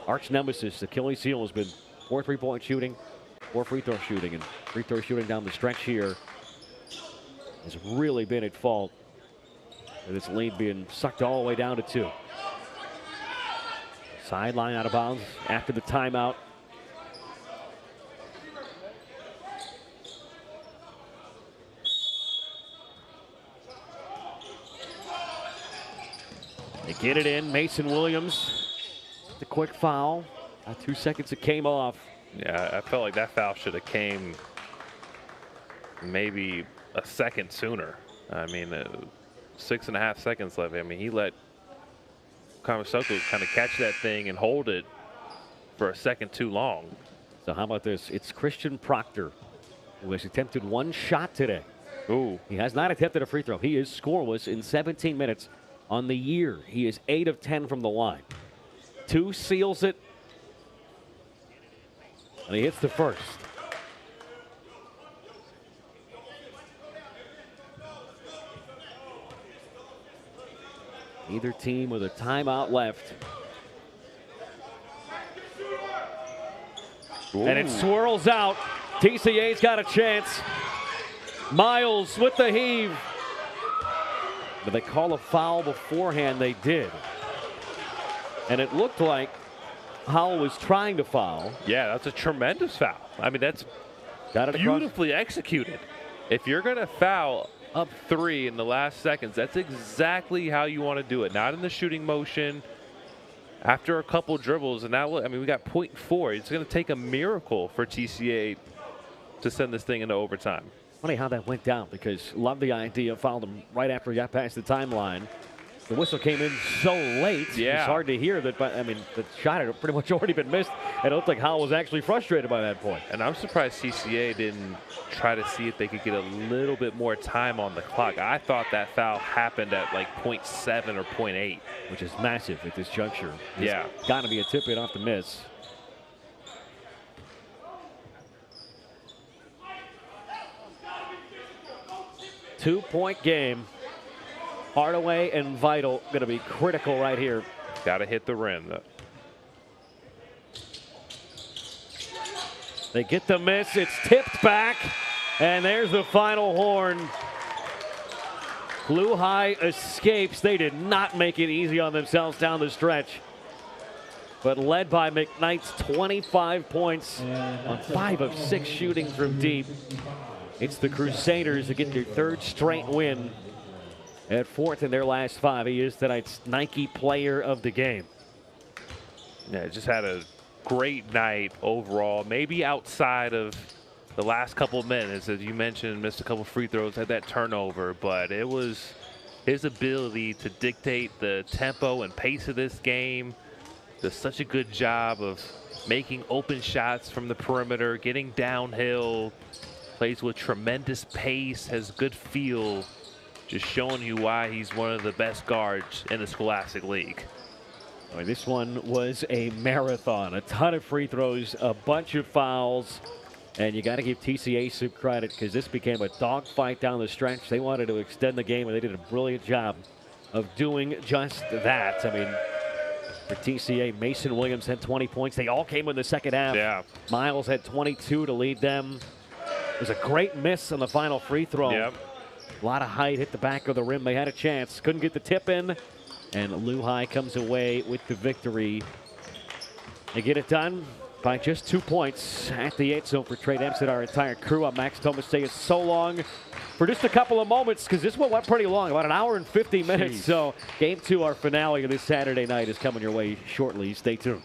arch nemesis, Achilles heel, has been 4 3-point shooting, 4 free throw shooting, and free throw shooting down the stretch here has really been at fault. This lead being sucked all the way down to 2. Sideline out of bounds after the timeout. They get it in. Mason Williams, the quick foul. 2 seconds it came off.
Yeah, I felt like that foul should have came maybe a second sooner. I mean, 6.5 seconds left. I mean, he let Kamasoko kind of catch that thing and hold it for a second too long.
So how about this? It's Christian Proctor, who has attempted 1 shot today.
Ooh.
He has not attempted a free throw. He is scoreless in 17 minutes on the year. He is 8 of 10 from the line. 2 seals it, and he hits the first. Either team with a timeout left. Ooh. And it swirls out. TCA's got a chance. Miles with the heave. Did they call a foul beforehand? They did. And it looked like Howell was trying to foul.
Yeah, that's a tremendous foul. I mean, that's beautifully executed. If you're going to foul up 3 in the last seconds, that's exactly how you want to do it. Not in the shooting motion, after a couple dribbles. And now, I mean, we got 0.4. It's going to take a miracle for TCA to send this thing into overtime.
Funny how that went down, because love the idea, fouled him right after he got past the timeline. The whistle came in so late,
yeah.
It's hard to hear that, but I mean, the shot had pretty much already been missed, and it looked like Howell was actually frustrated by that point.
And I'm surprised TCA didn't try to see if they could get a little bit more time on the clock. I thought that foul happened at like 0.7 or 0.8.
Which is massive at this juncture.
Yeah.
It's got to be a tip-in off the miss. Two-point game. Hardaway and Vital going to be critical right here.
Got to hit the rim, though.
They get the miss. It's tipped back. And there's the final horn. Luhigh escapes. They did not make it easy on themselves down the stretch. But led by McKnight's 25 points on 5 of 6 shooting from deep. It's the Crusaders that get their 3rd straight win. At 4th in their last 5. He is tonight's Nike Player of the Game.
Yeah, just had a great night overall. Maybe outside of the last couple of minutes, as you mentioned, missed a couple free throws, had that turnover, but it was his ability to dictate the tempo and pace of this game. Does such a good job of making open shots from the perimeter, getting downhill, plays with tremendous pace, has good feel. Just showing you why he's one of the best guards in the Scholastic League.
I mean, this one was a marathon. A ton of free throws, a bunch of fouls. And you got to give TCA some credit, because this became a dogfight down the stretch. They wanted to extend the game, and they did a brilliant job of doing just that. I mean, for TCA, Mason Williams had 20 points. They all came in the second half.
Yeah.
Miles had 22 to lead them. It was a great miss on the final free throw.
Yep.
A lot of height, hit the back of the rim. They had a chance. Couldn't get the tip in. And Luhigh comes away with the victory. They get it done by just 2 points at the 8 zone for Trey Dempsey and our entire crew. I'm Max Thomas saying so long for just a couple of moments because this one went pretty long, about an hour and 50 minutes.
Jeez.
So game 2, our finale of this Saturday night, is coming your way shortly. Stay tuned.